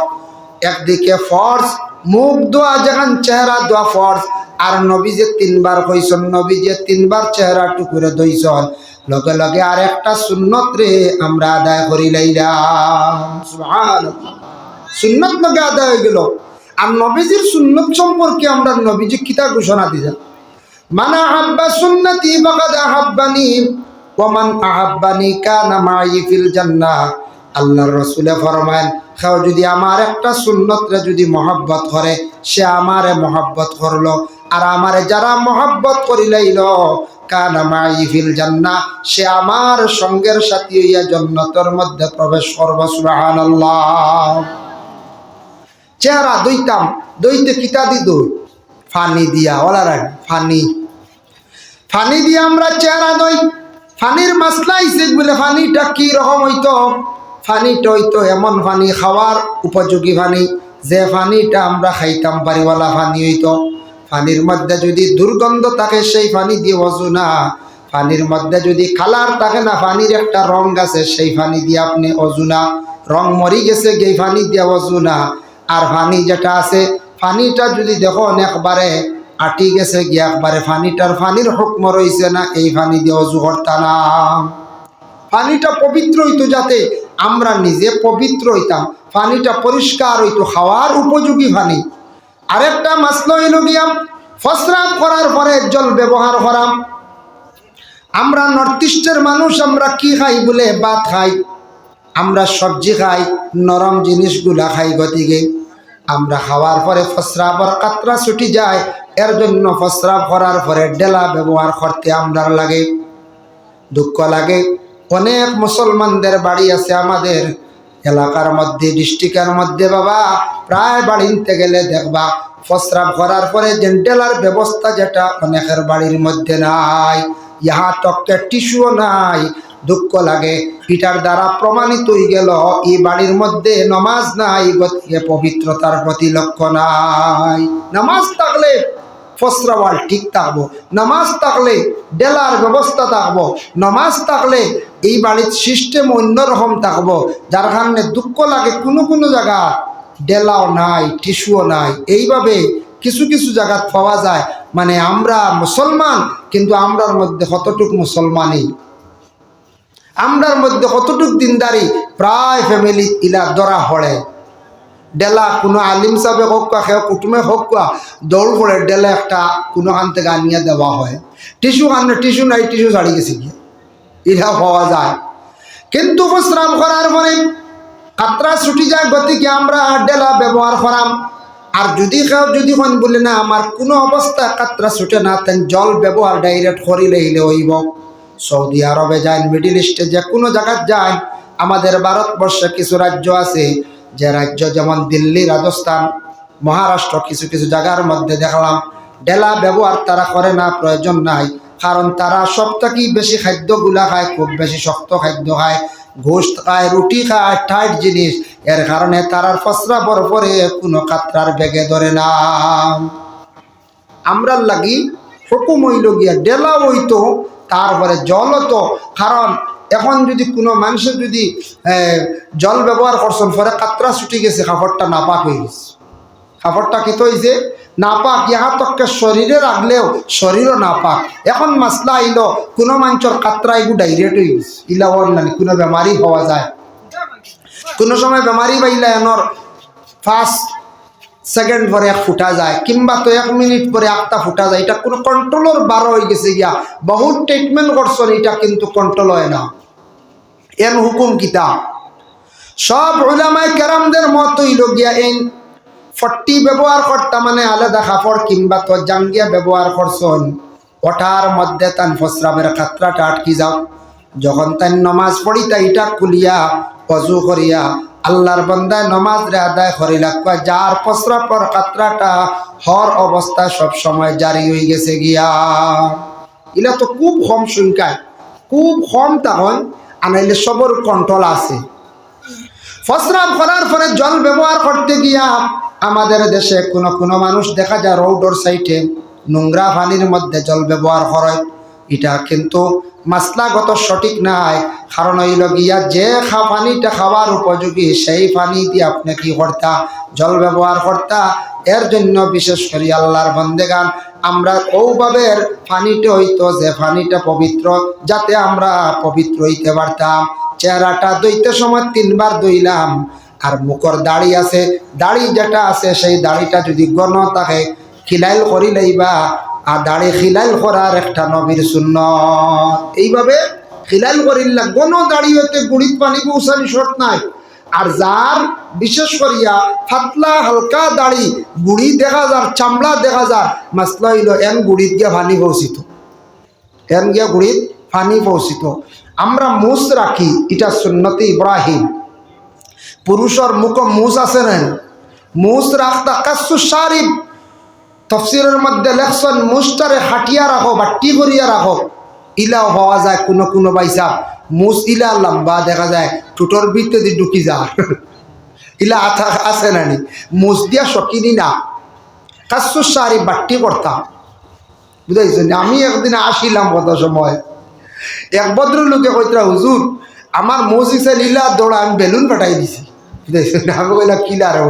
একদিকে ফরজ মুখ দোয়া, যেখান চেহারা দোয়া ফরজ। আর নবীজি 3 বার কইছেন, নবীজি 3 বার চেহারা টুকুরে দইছেন, লগে লগে আর একটা সুন্নত রে আমরা আদায় করি লাইলাম। সুবহানাল্লাহ, সুন্নত লগে আদায় হয়ে গেল। আর নবীজির সুন্নত সম্পর্কে আমরা নবীজি কিতা ঘোষণা দিয়েছেন, মান আহাব্বা সুন্নতি ফাকাদ আহাব্বানি ওয়া মান আহাব্বানি কানা মাই ফিল জান্নাহ। আল্লাহর রাসূল ফরমায়েন, কেউ যদি আমার একটা সুন্নতরে যদি মহব্বত করে সে আমারে মহব্বত করলো, আর আমারে যারা মহব্বত করিলাইল কানা মাই ফিল জান্নাহ, সে আমার সঙ্গের সাথী হইয়া জান্নাতের মধ্যে প্রবেশ করবে। সুবহানাল্লাহ। চেহারা দইতাম, দইতে কিতা দি দই ফানি দিয়া, ওলার ফানি, ফানি দিয়া আমরা চেহারা দই। ফানির মাসলা আইছে বলে ফানিটা কি রকম হইতো, ফানিটা হইতো এমন ফানি খাওয়ার উপযোগী ফানি, যে পানিটা আমরা খাইতাম বাড়িওয়ালা পানি হইতো, পানির মধ্যে যদি দুর্গন্ধ থাকে সেই পানি দিয়ে অজু না, পানির মধ্যে যদি কালার থাকে না, পানির একটা রং আছে, সেই পানি দিয়ে আপনি অজু না, রং মরি গেছে এই পানি দিয়ে অজু না। আর পানি যেটা আছে, পানিটা যদি দেখো একবারে আটি গেছে গিয়ে একবারে পানির হুকম রইছে না, এই পানি দিয়ে অজু করতা না। পানিটা পবিত্র হইতো যাতে আমরা নিজে পবিত্র হইতাম, পানিটা পরিষ্কার হইতো, খাওয়ার উপযোগী পানি। আরেকটা মাসলা হইল গিয়া প্রস্রাব করার পরে জল ব্যবহার করাম। আমরা নর্থ ইস্টের মানুষ, আমরা কি খাই বলে ভাত খাই, আমরা সবজি খাই, নরম জিনিসগুলা খাই, গতিকে আমরা খাওয়ার পরে প্রস্রাবের কাতরা ছুটি যায়, এর জন্য প্রস্রাব করার পরে ডেলা ব্যবহার করতে আমরা লাগে। দুঃখ লাগে, অনেক মুসলমানদের বাড়ি আছে আমাদের এলাকার মধ্যে, ডিস্ট্রিক্টের মধ্যে, বাবা প্রায় বাড়িতে গেলে দেখবা প্রস্রাব করার পরে যে ডেলার ব্যবস্থা, যেটা অনেকের বাড়ির মধ্যে নাই, ইহা তককে টিস্যুও নাই। দুঃখ লাগে, এটার দ্বারা প্রমাণিত হয়ে গেল এই বাড়ির মধ্যে নামাজ নাই, গতিকে পবিত্রতার প্রতি লক্ষ্য নাই। নামাজ থাকলে প্রস্রাবাল ঠিক থাকবো, নামাজ থাকলে ডেলার ব্যবস্থা থাকবো, নামাজ থাকলে এই বাড়ির সিস্টেম অন্যরকম থাকবো। যার কারণে দুঃখ লাগে কোনো কোনো জায়গা ডেলাও নাই, টিস্যুও নাই। এইভাবে কিছু কিছু জায়গা পাওয়া যায়, মানে আমরা মুসলমান কিন্তু আমরার মধ্যে কতটুক মুসলমানই, আমরার মধ্যে কতটুক দিনদারি, প্রায় ফ্যামিলি ইলা ধরা পড়ে। ডেলা কোনো আলিম সাহেব হোক কেউ কুটুমে হোক দৌড় পড়ে ডেলা একটা কোনো খান থেকে আনিয়ে দেওয়া হয়। টিস্যু কানে টিস্যু নাই, টিস্যু ছাড়ি গেছে গিয়ে, ইহা পাওয়া যায়। কিন্তু প্রস্রাব করার পরে কাতরা ছুটি যায়, গতিকে আমরা ডেলা ব্যবহার করাম। আর যদি কেউ যদি কোন বলে না আমার কোনো অবস্থা কাতরা ছুটে না, তেন জল ব্যবহার ডাইরেক্ট করিলে হইলে হইব। সৌদি আরবে যায়, মিডিল ইস্টে যে কোনো জায়গায় যায়, আমাদের ভারতবর্ষে কিছু রাজ্য আছে, যে রাজ্য যেমন দিল্লি, রাজস্থান, মহারাষ্ট্র, কিছু কিছু জায়গার মধ্যে দেখলাম ডেলা ব্যবহার তারা করে না, প্রয়োজন নাই। কারণ তারা সবথেকে বেশি খাদ্যগুলা খায়, খুব বেশি শক্ত খাদ্য খায়, গোস্ত খায়, রুটি খায়, টাইট জিনিস। এর কারণে তারার প্রস্রাবের পরে কোনো কাতরার বেগে ধরে না। আমরার লাগি হুকুম হইল গিয়া ডেলা হইতো, তারপরে জল হতো। কারণ এখন যদি কোনো মানুষের যদি জল ব্যবহার করছেন, পরে কাতরা ছুটি গেছে, কাপড়টা নাপাক হয়ে গেছে, কাপড়টা কি হয়েছে নাপাক, ইহা তককে শরীরে রাখলেও শরীরও নাপাক। এখন মাসলা আইল কোনো মানুষের কাতরা এগু ডাইরেক্ট হয়ে গেছে, ইলা ওর নানি কোনো বেমারি হওয়া যায়, কোনো সময় বেমারি পাইলে এনর 5 সেকেন্ড পরে এক ফুটা যায়, কিংবা তো 1 মিনিট পরে একটা ফুটা যায়। এটা কোনো কন্ট্রোলের বারো হয়ে গেছে গিয়া, বহুত ট্রিটমেন্ট করছেন, এটা কিন্তু কন্ট্রোল হয় না। এর হুকুম কিতা সব উলামায়ে কেরামদের মত হইল গিয়া এই 40 ব্যবহার করতা, মানে আলাদা কাপড় কিংবা তো জাঙ্গিয়া ব্যবহার করছেন, ওটার মধ্যে তান প্রস্রাবের খাতরাটা আটকি যাও। যখন তাই নমাজ পড়ি তাই এটা খুলিয়া অজু করিয়া আল্লাহর বান্দায় নমাজ রে আদায় করি লাগবা, যার প্রস্রাবের খাতরাটা হর অবস্থা সব সময় জারি হয়ে গেছে গিয়া। ইলা তো খুব কম সংখ্যায়, খুব কম তখন, আনাইলে সবর কন্ট্রোল আছে। প্রস্রাব করার পরে জল ব্যবহার করতে গিয়া আমাদের দেশে কোনো কোনো মানুষ দেখা যায় রোডর সাইডে নোংরা পানির মধ্যে জল ব্যবহার করে। এটা কিন্তু মাসলাগত সঠিক নাই। কারণ হইল গিয়া যে পানিটা খাওয়ার উপযোগী সেই পানি দিয়ে আপনি কি করতা, জল ব্যবহার করতা। এর জন্য বিশেষ করে আল্লাহর বান্দেগান আমরা ওভাবে পানিটা হইতো যে পানিটা পবিত্র, যাতে আমরা পবিত্র হইতে পারতাম। চেহারাটা ধুইতে সময় 3 বার ধুইলাম, আর মুখর দাড়ি আছে, দাড়ি যেটা আছে সেই দাড়িটা যদি ঘন থাকে খিলাইল করি লইবা, আর দাড়ি খিলাইল করার একটা নবীর সুন্নাত। এইভাবে খিলাইল করিল্লা, ঘন দাড়ি হইতে গুড়িত পানি পৌঁছানি শর্ত নাই। আর যার বিশেষ করিয়া ফাতলা হালকা দাড়ি, গুড়ি দেখা যার, চামড়া দেখা যার, মাসলা হইল এন গুড়িত গিয়া পানি পৌঁছিত, এন গিয়া গুড়িত পানি পৌঁছিত। আমরা মুস রাখি, এটা সুন্নতে ইব্রাহিম। পুরুষের মুখ মুস আছে না, মুস রাখতা কাসু শারিব। তফসিরের মধ্যে লেখছেন মুসটারে হাটিয়া রাখো বা টি করিয়া রাখো। ইলাও হওয়া যায় কোনো কোনো বাইসা মুস ইলা লম্বা দেখা যায়, টুটোর ভিতরে ঢুকি যায়, ইলা আথা আছে নানি মুস দিয়া শকিনি না কাসুর সারি বাট্টি করতাম বুঝাইছেন। আমি একদিন আসিলাম কত সময় এক ভদ্রলোকে কইতরা হুজুর আমার মোজ ইসে লীলা দৌড়া আমি বেলুন ফাটাই দিছি বুঝাইছেন। আমি কইলাম কিলা রে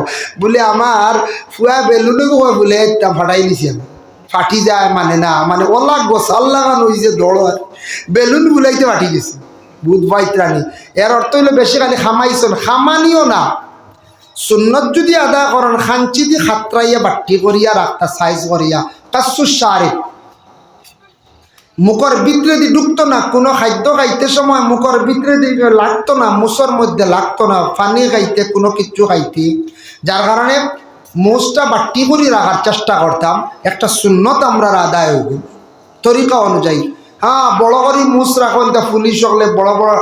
বলে আমার ফুয়া বেলুনে বলে একটা ফাটাই দিছি আমি ফাটি যায় মানে না মানে ও লাগবো সাল লাগানো হয়েছে দৌড় বেলুন বুলাইতে ফাটি গেছি বুধ ভাইত্রানি। এর অর্থ হইলো বেশি খালি খামাইছেন খামানিও না সুন্নত যদি আদা করেন খাঞ্চি দিয়ে খাতরাইয়া বাট্টি করিয়া রাখতা সাইজ করিয়া কাসুর সারে মুখর ভিতরে দিয়ে ঢুকতো না, কোনো খাদ্য খাইতে সময় মুখর ভিতরে দিয়ে লাগতো না, মুসর মধ্যে লাগতো না, পানি খাইতে কোনো কিছু খাইতে, যার কারণে মোষটা বাট্টি করে রাখার চেষ্টা করতাম। একটা সুন্নত আমরা আদায় হইব তরিকা অনুযায়ী। হ্যাঁ বড় করে মুছ রাখেন, তা পুলিশ হলে বড় বড়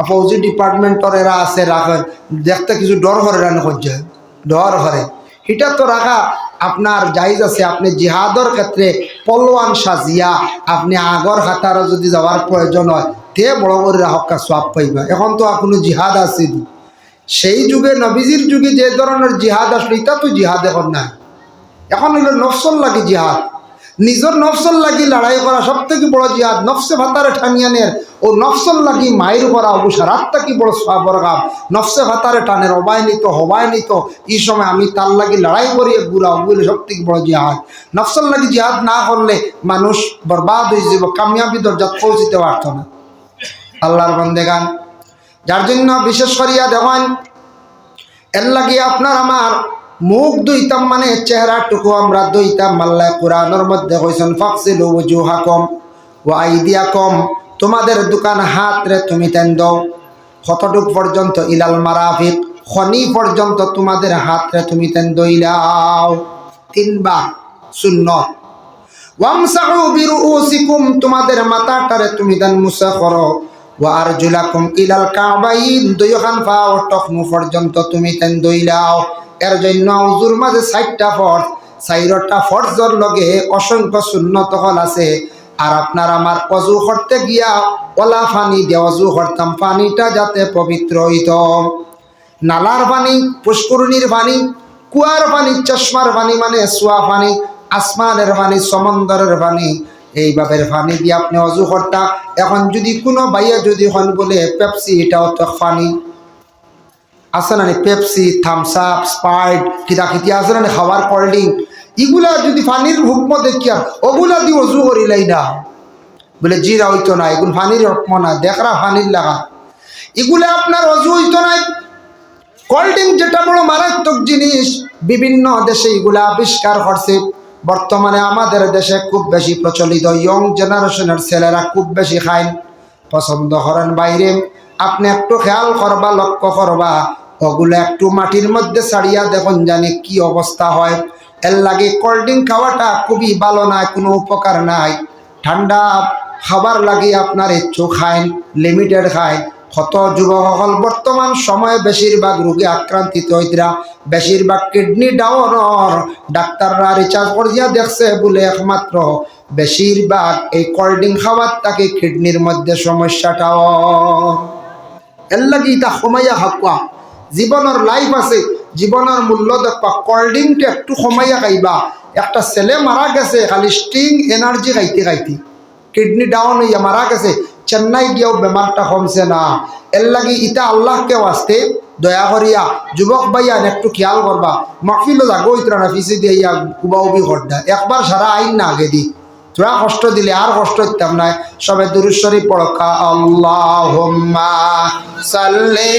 ফৌজি ডিপার্টমেন্টর এরা আছে রাখেন, দেখতে কিছু ডর করে রান করছে ডর করে এটা তো রাখা আপনার জায়েজ আছে। আপনি জিহাদর ক্ষেত্রে পলোয়ান সাজিয়া আপনি আগর হাতারও যদি যাওয়ার প্রয়োজন হয় তে বড় করে রাহকা সওয়াব পাইবা। এখন তো কোনো জিহাদ আছে সেই যুগে নবীজির যুগে যে ধরনের জিহাদ আসলো এটা তো জিহাদ এখন না। এখন হইল নফসল লাগি জিহাদ, নিজের নফসল লাগি লড়াই করা সব থেকে বড় জিহাদ। নফসে ভাতারে ঠানিয়ানের ও নফসল লাগি মায়ের করা অবসর আত্মা কি বড় সওয়াবের কাম। নফসে ভাতারে টানের হবাই নিত এই সময় আমি তার লাগি লড়াই করিয়ে ঘুরাও বলে সব থেকে বড় জিহাদ। নফসল লাগি জিহাদ না করলে মানুষ বরবাদ হয়ে যাব, কামিয়াবি দরজাত পৌঁছিতে পারত না। আল্লাহর বান্দেগান যার জন্য বিশেষ করিয়া দেখেন এর লাগিয়ে আপনার আমার মুখ দুইতাম মানে চেহারাটুকু আমরা দুইতাম। আল্লাহ কোরআনের মধ্যে কইছেন ফাকসিলু ওয়াজুহাকুম ওয়া আইদিয়াকুম, তোমাদের দোকান হাত রে তুমি তেন দাও কতটুক পর্যন্ত ইলাল মারাফিক, খনি পর্যন্ত তোমাদের হাত রে তুমি তেন দইলাও। তিনবার সুন্নত। ওয়ামসাহু বিরুউসিকুম, তোমাদের মাথাটারে তুমি তেন মুসা করো। ওয়া আরজুলাকুম ইলাল কাবাইন, দুইখান পা ও টকনু পর্যন্ত তুমি তেন দইলাও। এর জন্য উজুর মাঝে 4টা ফরজ, 4টা ফরজের লগে অসংখ্য সুন্নত হল আছে। আর আপনার আমার অজু করতে গিয়া ওলা পানি দিয়ে অজু করতাম, পানিটা যাতে পবিত্র হইত। নালার পানি, পুষ্করণীর পানি, কুয়ার পানি, চশমার পানি মানে সোয়া পানি, আসমানের পানি, সমন্দরের পানি, এইভাবে পানি দিয়ে আপনি অজু করতাম। এখন যদি কোনো ভাইয়া যদি হন বলে পেপসি, এটাও তো পানি আছে না, পেপসি, থামস আপ, স্প্রাইট, কিতাকিতি আছে না খাবার, কোল্ড ড্রিঙ্ক, এগুলা যদি পানির হুকম দেখি আর ওগুলা দিয়ে অজু করিলাই না বলে জিরা হইতো না, এগুলো পানির হুকম না, দেখরা পানির লাগা, এগুলা আপনার অজু হইতো না। কোল্ড ড্রিঙ্ক যেটা বড় মারাত্মক জিনিস, বিভিন্ন দেশে এগুলা আবিষ্কার করছে। বর্তমানে আমাদের দেশে খুব বেশি প্রচলিত, ইয়ং জেনারেশনের ছেলেরা খুব বেশি খায়, পছন্দ করেন। বাইরে আপনি একটু খেয়াল করবা, লক্ষ্য করবা, ওগুলো একটু মাটির মধ্যে ছাড়িয়া দেখুন জানি কি অবস্থা হয়। এর লাগে কোল্ড ড্রিঙ্ক খাওয়াটা খুবই ভালো নাই, কোনো উপকার নাই। ঠান্ডা খাবার লাগে আপনার একটু খায়, লিমিটেড খায়। কত যুবকসকল বর্তমান সময়ে বেশিরভাগ রোগে আক্রান্তিত হইতরা, বেশিরভাগ কিডনি ডাউনর ডাক্তাররা রিচার্জ করিয়া দেখছে বলে একমাত্র বেশিরভাগ এই কোল্ড ড্রিঙ্ক খাওয়ার তাকে কিডনির মধ্যে সমস্যাটাও। এর লাগে এটা কমাইয়া খাওয়া, জীবনের লাইফ আছে, জীবনের মূল্য দেখবা। কোল্ড ড্রিঙ্কটা একটু কমাইয়া খাইবা। একটা ছেলে মারা গেছে খালি স্টিং এনার্জি খাইতে খাইতে, কিডনি ডাউন হইয়া মারা গেছে, চেন্নাই গিয়েও বেমারটা কমছে না। এর লাগি ইটা আল্লাহকে আসতে দয়া করিয়া যুবক ভাইয়া একটু খেয়াল করবা। মাহফিলও যাগো ইতরা না পিছিয়ে দিয়ে ইয়া উবাউবি ঘটনা একবার সারা আইন না আগে দি, তোরা কষ্ট দিলে আর কষ্ট দিতাম না। সবে দুরূদ শরীফ পড়কা, আল্লাহুম্মা সাল্লি